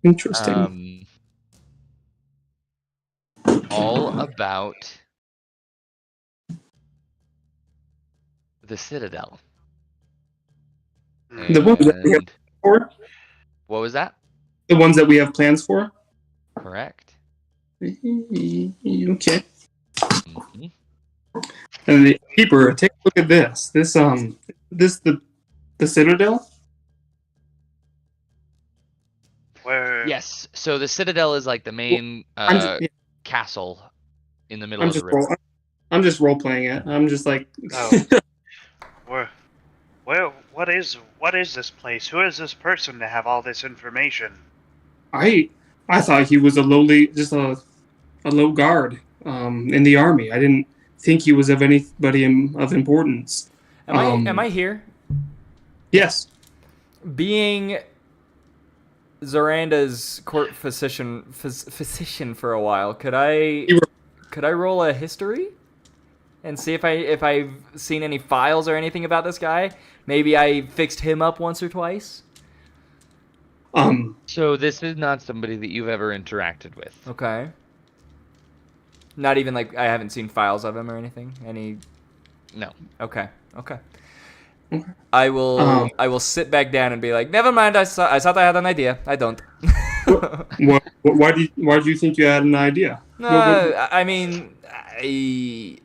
Interesting. All about the Citadel. The ones that we have And- for? What was that? The ones that we have plans for? Correct. Okay. Mhm. And the keeper, take a look at this. This the Citadel? Where? Yes. So the Citadel is like the main I'm castle in the middle of the just river. I'm just role playing it. I'm just like Oh. What what is this place? Who is this person to have all this information? I thought he was just a low guard in the army. I didn't think he was of anybody of importance. Am I here? Yes. Being Zoranda's court physician for a while, could I roll a history and see if I've seen any files or anything about this guy? Maybe I fixed him up once or twice. So this is not somebody that you've ever interacted with. Okay. Not even like I haven't seen files of him or anything. No. Okay. I will sit back down and be like, never mind. I thought I had an idea. I don't. Why do you think you had an idea? No, I mean,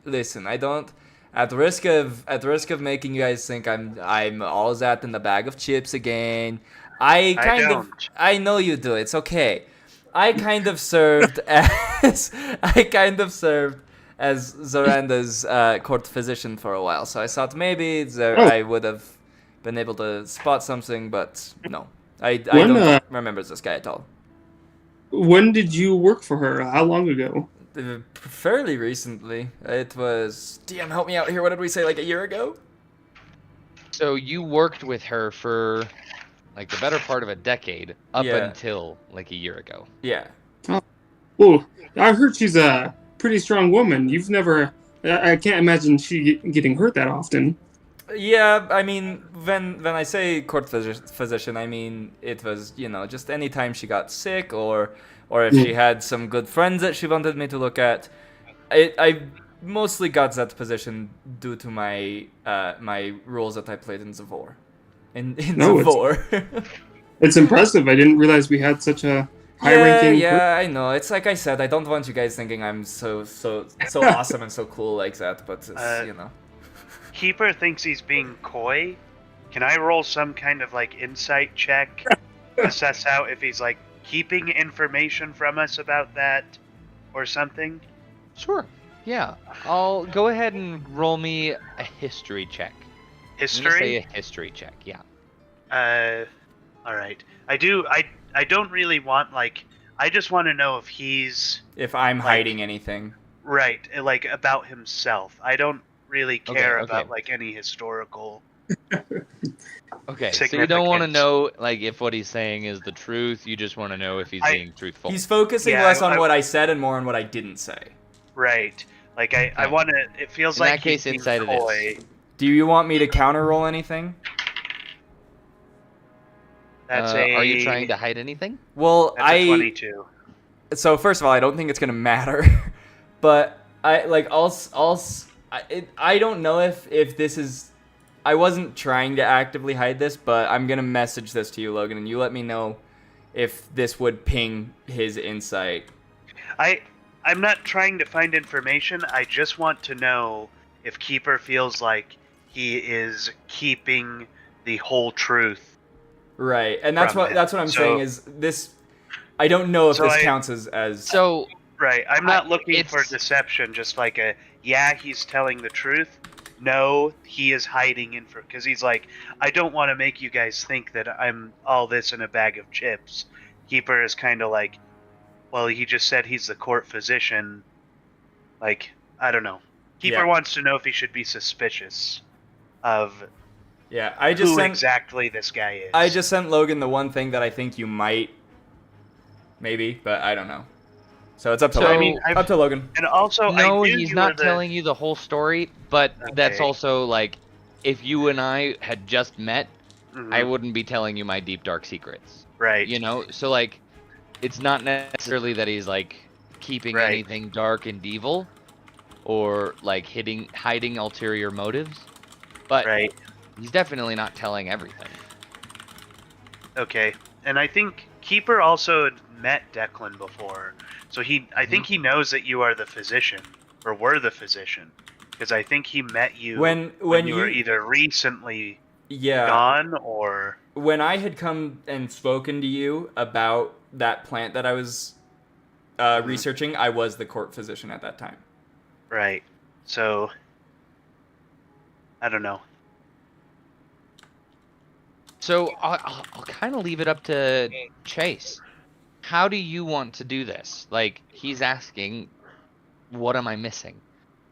listen. I don't. At risk of making you guys think I'm all that in the bag of chips again. I know you do. It's okay. I kind of served as Zoranda's court physician for a while, so I thought maybe I would have been able to spot something, but no, I don't remember this guy at all. When did you work for her? How long ago? Fairly recently. It was. DM, help me out here. What did we say? Like a year ago? So you worked with her for like the better part of a decade, up until like a year ago. Yeah. Oh. Well, I heard she's a pretty strong woman. You've never. I can't imagine she getting hurt that often. Yeah, I mean, when I say court physician, I mean it was, just any time she got sick or if she had some good friends that she wanted me to look at. I mostly got that position due to my my roles that I played in Zavor. Zavor. It's impressive. I didn't realize we had such a high-ranking. Yeah, I know. It's like I said, I don't want you guys thinking I'm so awesome and so cool like that, but it's, Keeper thinks he's being coy. Can I roll some kind of like insight check to assess out if he's like keeping information from us about that or something? Sure. Yeah. I'll go ahead and roll me a history check. History? I'm gonna say a history check. Yeah. All right. I don't really want I just want to know if I'm hiding anything. Right, like about himself. I don't really care Okay. about like any historical. Okay, so you don't want to know like if what he's saying is the truth. You just want to know if he's being truthful. He's focusing less on what I said and more on what I didn't say. Right. Like I want to. It feels in like that case, he's inside being of coy. this. Do you want me to counter roll anything? That's Are you trying to hide anything? Well, That's a 22. So first of all, I don't think it's gonna matter, but I don't know if this is. I wasn't trying to actively hide this, but I'm gonna message this to you, Logan, and you let me know if this would ping his insight. I'm not trying to find information. I just want to know if Keeper feels like he is keeping the whole truth. Right, and that's what I'm saying is this. I don't know if this counts as. So right, I'm not looking for deception. Just like he's telling the truth. No, he is hiding because he's like, I don't want to make you guys think that I'm all this in a bag of chips. Keeper is kind of like, well, he just said he's the court physician. Like, I don't know. Keeper wants to know if he should be suspicious of who exactly this guy is. I just sent Logan the one thing that I think you might, maybe, but I don't know. So it's up to Logan. Up to Logan. And also, no, he's not telling you the whole story, but that's also like, if you and I had just met, I wouldn't be telling you my deep dark secrets. Right. So like, it's not necessarily that he's like keeping anything dark and evil, or like hiding ulterior motives, but he's definitely not telling everything. Okay, and I think Keeper also had met Declan before, so I think he knows that you are the physician, or were the physician, because I think he met you when you were either recently gone or when I had come and spoken to you about that plant that I was researching. I was the court physician at that time. Right. So I don't know. So I'll kind of leave it up to Chase. How do you want to do this? Like, he's asking, what am I missing?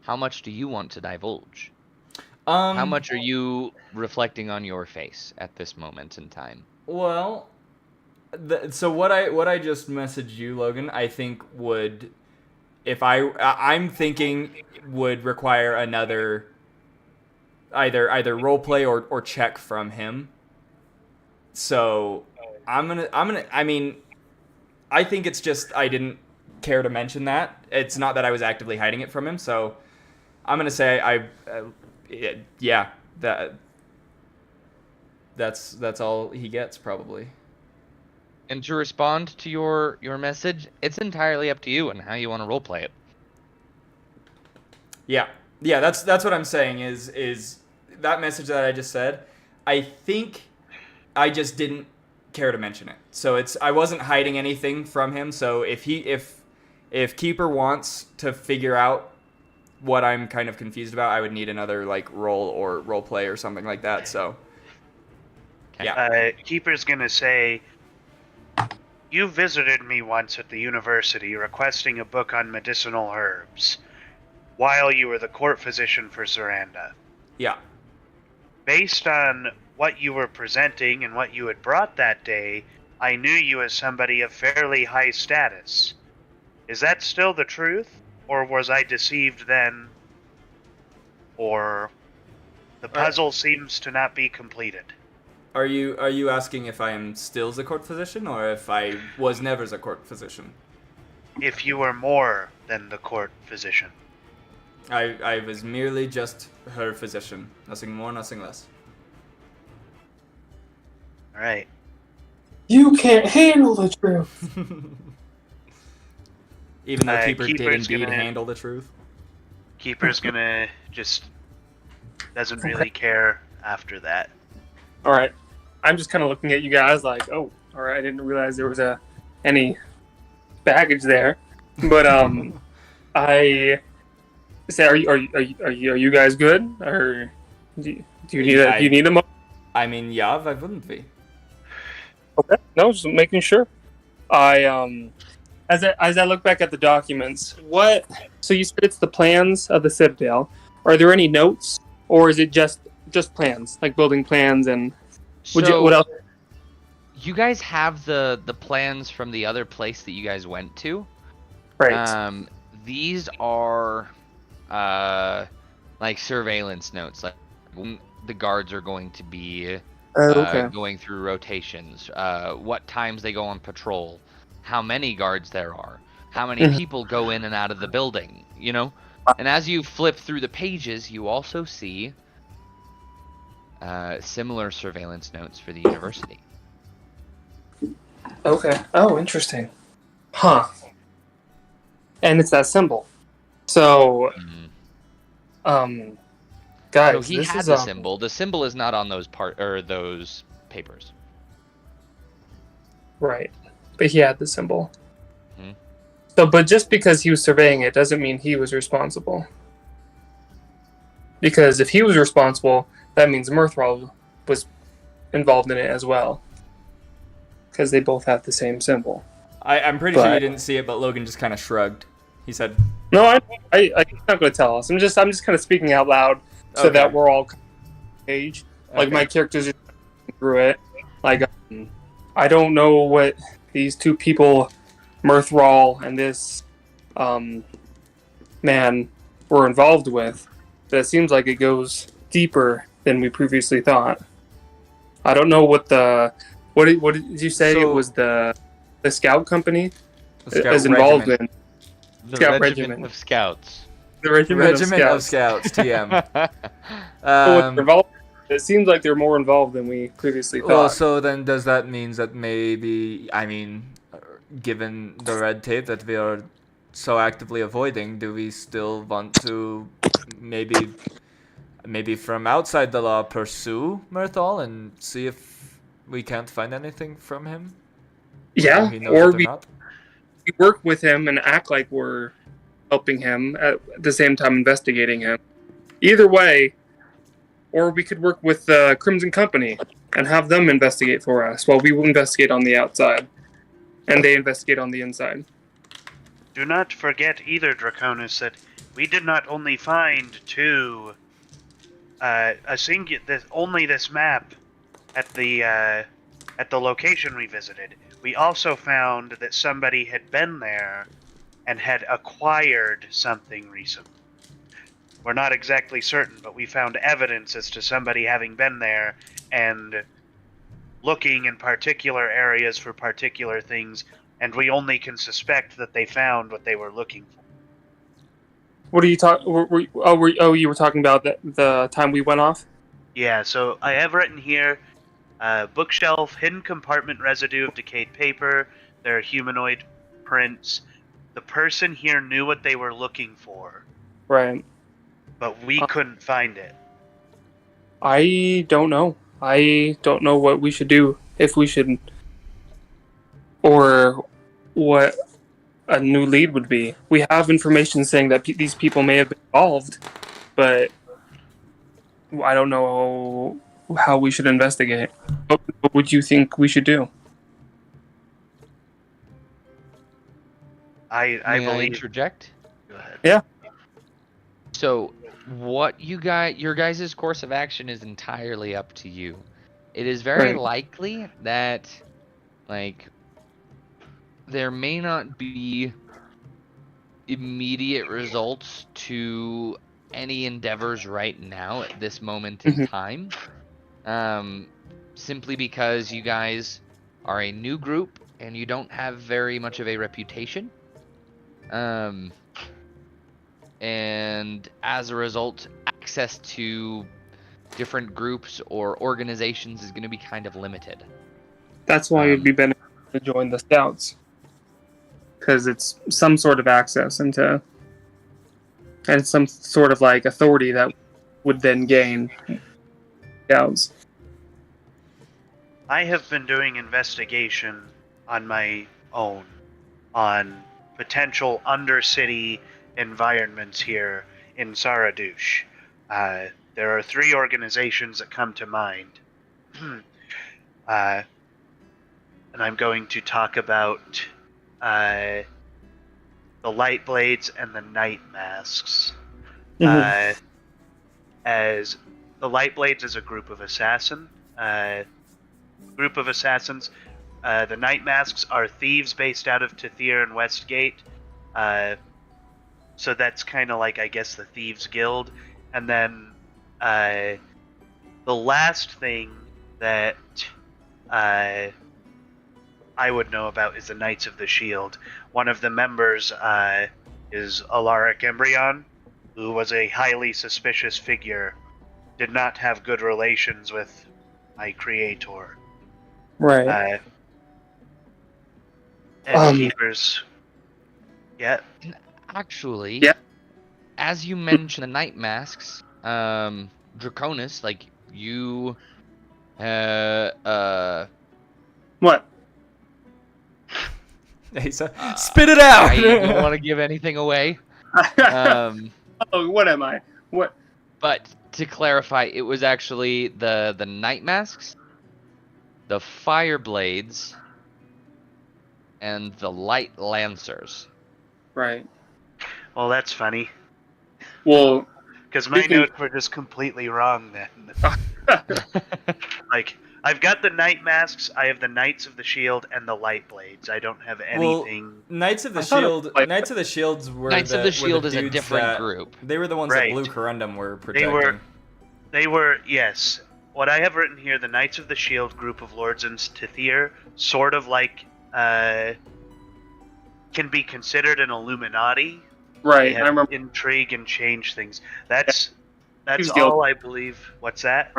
How much do you want to divulge? How much are you reflecting on your face at this moment in time? Well, so what I just messaged you, Logan, I think would, if I'm thinking would require another either roleplay or check from him. So I mean, I think it's just I didn't care to mention that. It's not that I was actively hiding it from him. So I'm gonna say yeah, that's all he gets probably. And to respond to your message, it's entirely up to you and how you want to roleplay it. Yeah, that's what I'm saying is that message that I just said. I think I just didn't care to mention it. So I wasn't hiding anything from him. So if Keeper wants to figure out what I'm kind of confused about, I would need another like role play or something like that. So yeah, Keeper's gonna say, "You visited me once at the university requesting a book on medicinal herbs, while you were the court physician for Zoranda. yeah. Based on what you were presenting and what you had brought that day, I knew you as somebody of fairly high status. Is that still the truth? Or was I deceived then? Or the puzzle seems to not be completed." Are you asking if I am still the court physician or if I was never the court physician? If you were more than the court physician. I was merely just her physician. Nothing more, nothing less. Alright. You can't handle the truth. Even though Keeper did Keeper's indeed gonna- handle the truth. Keeper's gonna just doesn't really care after that. All right. I'm just kind of looking at you guys like, oh, all right. I didn't realize there was any baggage there, but I say, are you guys good, or do you need a I mean, yeah, why wouldn't we? Okay. No, just making sure. As I look back at the documents, so you said it's the plans of the Citadel. Are there any notes, or is it just plans, like building plans and what else? You guys have the plans from the other place that you guys went to. Right. These are like surveillance notes, like when the guards are going to be going through rotations, what times they go on patrol, how many guards there are, how many people go in and out of the building, you know? And as you flip through the pages, you also see similar surveillance notes for the university. Okay. Oh, interesting. Huh. And it's that symbol. So, guys, so he this had is the symbol. The symbol is not on those those papers. Right, but he had the symbol. Hmm. So, but just because he was surveying it doesn't mean he was responsible. Because if he was responsible, that means Mirthral was involved in it as well. Because they both have the same symbol. I'm pretty sure you didn't see it, but Logan just kind of shrugged. He said, "No, I'm not going to tell us. I'm just kind of speaking out loud so that we're all on the page. Like my characters are through it. Like I don't know what these two people, Mirthral and this man, were involved with. But it seems like it goes deeper than we previously thought. I don't know what did you say? It was the scout company is involved in The Scout regiment of scouts. the regiment of Scouts, TM. It seems like they're more involved than we previously thought. Well, so then does that mean that maybe, given the red tape that we are so actively avoiding, do we still want to maybe from outside the law pursue Mirthal and see if we can't find anything from him? Yeah, He knows or that we they're not? work with him and act like we're helping him at the same time investigating him. Either way, Or we could work with the Crimson Company and have them investigate for us while we will investigate on the outside. And they investigate on the inside. Do not forget either, Draconis, that we did not only find only this map at the location we visited. We also found that somebody had been there and had acquired something recently. We're not exactly certain, but we found evidence as to somebody having been there and looking in particular areas for particular things, and we only can suspect that they found what they were looking for. What are you talking? You were talking about the time we went off. Yeah, so I have written here, bookshelf, hidden compartment residue of decayed paper, there are humanoid prints. The person here knew what they were looking for, Right. but we couldn't find it. I don't know. I don't know what we should do, if we should, or what a new lead would be. We have information saying that these people may have been involved, but I don't know how we should investigate. What would you think we should do? I May I believe. interject? Go ahead. Yeah. So, what your guys' course of action is entirely up to you. It is very Right. likely that, like, there may not be immediate results to any endeavors right now at this moment in time. Simply because you guys are a new group and you don't have very much of a reputation. And as a result, access to different groups or organizations is going to be kind of limited. That's why it'd be better to join the Scouts, because it's some sort of access into, and some sort of like authority that would then gain Scouts. I have been doing investigation on my own on potential undercity environments here in Saradush. There are 3 organizations that come to mind. And I'm going to talk about the Light Blades and the Night Masks. As the Light Blades is a group of assassins. The Night Masks are thieves based out of Tethir and Westgate. So that's kind of like, I guess, the Thieves Guild. And then the last thing that I would know about is the Knights of the Shield. One of the members is Alaric Embryon, who was a highly suspicious figure. Did not have good relations with my creator. Right. And Keepers. Yeah. Actually, Yeah. as you mentioned the Night Masks, Draconis, like, you, What? Hey, so, spit it out! I don't want to give anything away. Oh, what am I? What? But to clarify, it was actually the Night Masks, the Fire Blades, and the Light Lancers. Right. Well, that's funny. Well, Because my Speaking- notes were just completely wrong then. Like, I've got the Night Masks, I have the Knights of the Shield, and the Light Blades. I don't have anything. Knights of the I thought it Shield. was like- Knights of the Shields were Knights of the Shield were is a dudes different that- group. They were the ones Right. that Blue Corundum were protecting. They were, yes. What I have written here, the Knights of the Shield group of lords in Tethir, sort of like, can be considered an Illuminati. They right. I have remember. intrigue and change things. That's Thieves all Guild. I believe. What's that?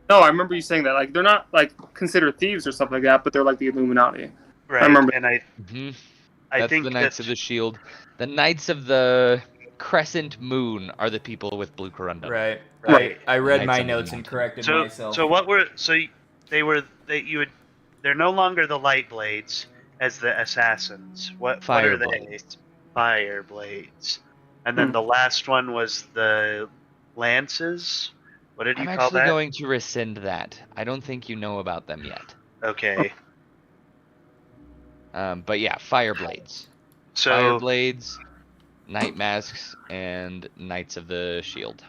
No, I remember you saying that. Like, they're not like considered thieves or something like that, but they're like the Illuminati. Right. remember. And I That's think the Knights that of the Shield. The Knights of the Crescent Moon are the people with Blue Corundum. Right. Right. I read Knights my of the notes and Mountain. corrected so myself. so what were so they were that you would they're no longer the Light Blades as the assassins. What Fire are they? Blades. Fire Blades. And then the last one was the Lances. What did you I'm call actually that? going to rescind that. I don't think you know about them yet. Okay. But yeah, fire blades. So Fire blades, night masks, and knights of the shield.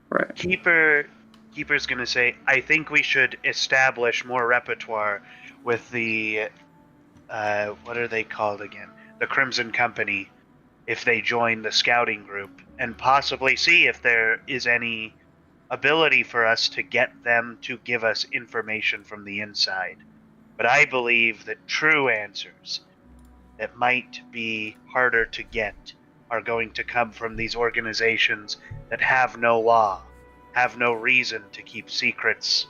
Right. Keeper's gonna say, I think we should establish more repertoire with the what are they called again? The Crimson Company, if they join the scouting group, and possibly see if there is any ability for us to get them to give us information from the inside. But I believe that true answers that might be harder to get are going to come from these organizations that have no law, have no reason to keep secrets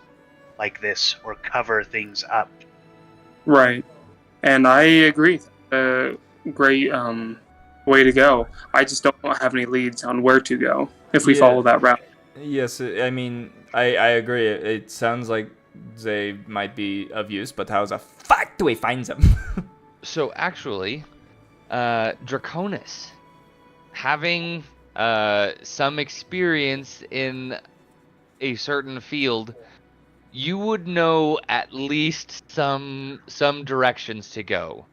like this or cover things up. Right. And I agree. Great way to go. I just don't have any leads on where to go if we Yeah. follow that route. Yes, I mean, I agree. It sounds like they might be of use, but how the fuck do we find them? So actually, Draconis, having some experience in a certain field, you would know at least some directions to go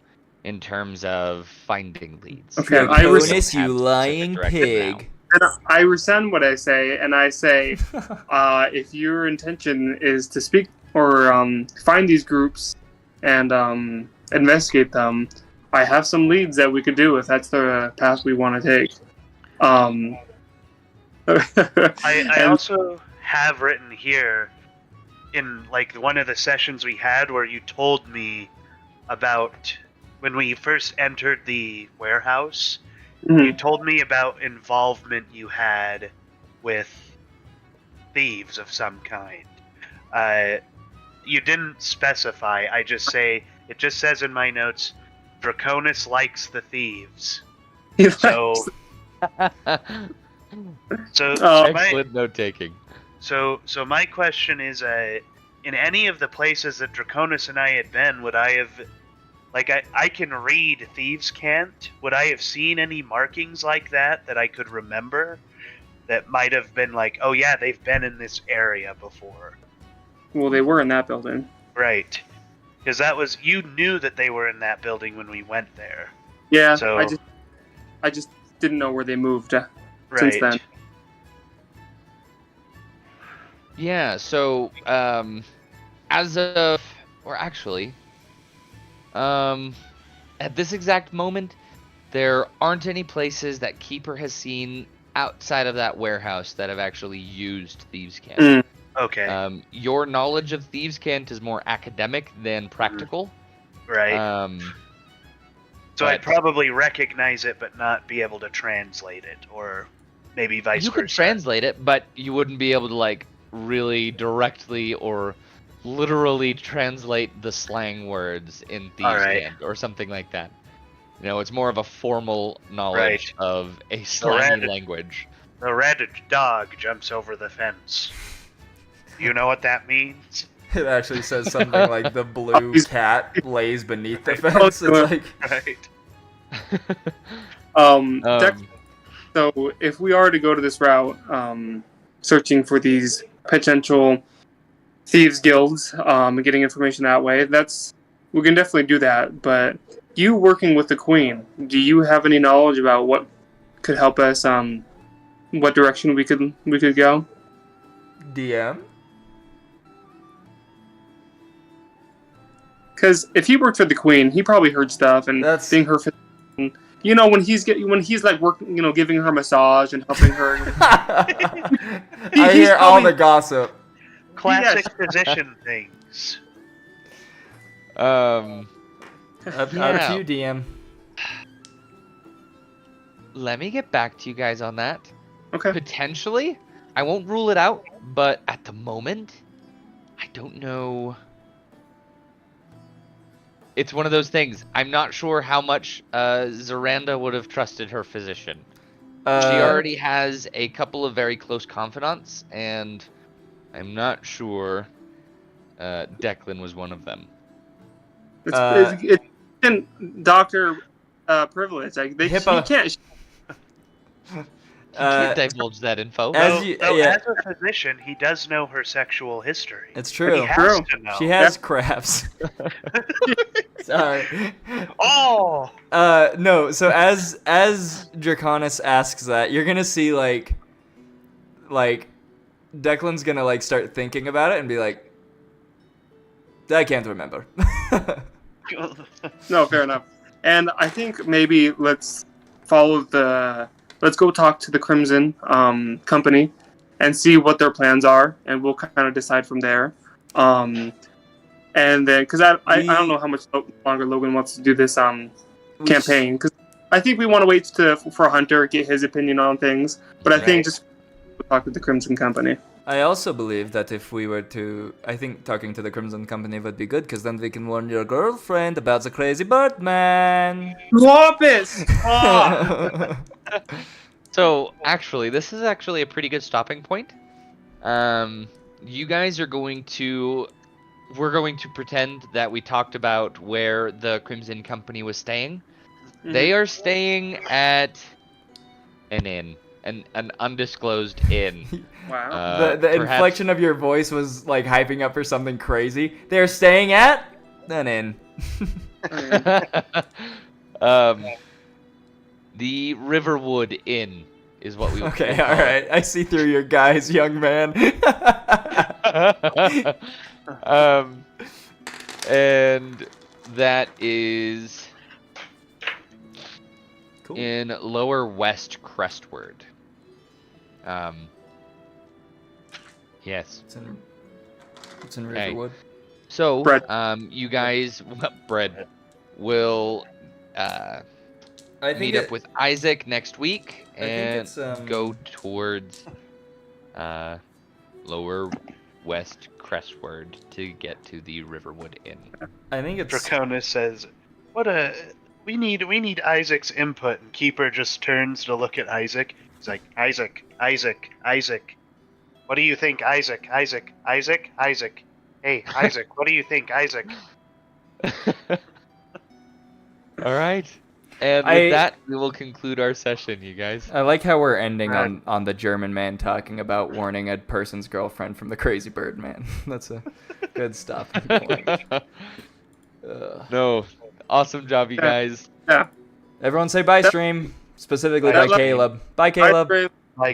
in terms of finding leads. Okay, Even I though we res- don't Draconis, you have specific lying directions pig. And I rescind what I say, and I say, if your intention is to speak or find these groups and investigate them, I have some leads that we could do if that's the path we want to take. I And- also have written here in like one of the sessions we had where you told me about when we first entered the warehouse. You told me about involvement you had with thieves of some kind. You didn't specify. I just say it just says in my notes, Draconis likes the thieves. So, so my Excellent note taking. so my question is, in any of the places that Draconis and I had been, would I have, like, I can read Thieves' Cant. Would I have seen any markings like that I could remember that might have been like, oh yeah, they've been in this area before? well, they were in that building. Right. Because that was, you knew that they were in that building when we went there. Yeah, So, I just didn't know where they moved since right. then. Yeah, so as of, or actually, at this exact moment, there aren't any places that Keeper has seen outside of that warehouse that have actually used Thieves' Cant. Mm. Okay. Your knowledge of Thieves' Cant is more academic than practical. Right. So I'd probably recognize it, but not be able to translate it, or maybe vice You versa. could translate it, but you wouldn't be able to like really directly or literally translate the slang words in Thieves' Alright. Cant or something like that. You know, it's more of a formal knowledge of a slangy language. The red dog jumps over the fence. You know what that means? It actually says something like the blue cat lays beneath the Oh, fence. It's like, Right. Dex, so if we are to go to this route, searching for these potential thieves guilds, and getting information that way, we can definitely do that. But you working with the queen, do you have any knowledge about what could help us? What direction we could go? DM? Because if he worked for the queen, he probably heard stuff and being her. You know, when he's like working, you know, giving her a massage and helping her. I hear all the gossip. Classic physician things. Up to you, DM. Let me get back to you guys on that. Okay. Potentially, I won't rule it out, but at the moment, I don't know. It's one of those things. I'm not sure how much Zaranda would have trusted her physician. She already has a couple of very close confidants, and I'm not sure Declan was one of them. It's doctor privilege. Like you can't. You can't divulge that info. As As a physician, he does know her sexual history. it's He true. has to know. She has crabs. Sorry. Oh! No. So as Draconis asks that, you're gonna see like Declan's gonna like start thinking about it and be like, I can't remember. No, fair enough. And I think maybe let's go talk to the Crimson company and see what their plans are, and we'll kind of decide from there. And then, because I don't know how much longer Logan wants to do this campaign, because I think we want to wait for Hunter, get his opinion on things. But I think just talk to the Crimson company. I also believe that if we were to, I think talking to the Crimson Company would be good, because then we can warn your girlfriend about the crazy Birdman. Lopez! So, actually, this is actually a pretty good stopping point. You guys are going to... We're going to pretend that we talked about where the Crimson Company was staying. Mm-hmm. They are staying at an inn. An undisclosed inn. Wow. The inflection of your voice was like hyping up for something crazy. They're staying at an inn. The Riverwood Inn is what we. Okay, will all call right. I see through your guys, young man. And that is Cool. in Lower West Crestward. Yes. It's in Okay. Riverwood. So, Bread. you guys, bread, will meet up with Isaac next week and go towards Lower West Crestward to get to the Riverwood Inn. I think it's Draconis says, we need Isaac's input, and Keeper just turns to look at Isaac. He's like, Isaac. What do you think, Isaac? Isaac. Hey, Isaac, what do you think, Isaac? All right. And with that, we will conclude our session, you guys. I like how we're ending on the German man talking about warning a person's girlfriend from the crazy bird man. That's a good stopping point. No. Awesome job, you guys. Yeah. Everyone say bye, stream. Specifically Bye, by Caleb. Bye, Caleb. Bye,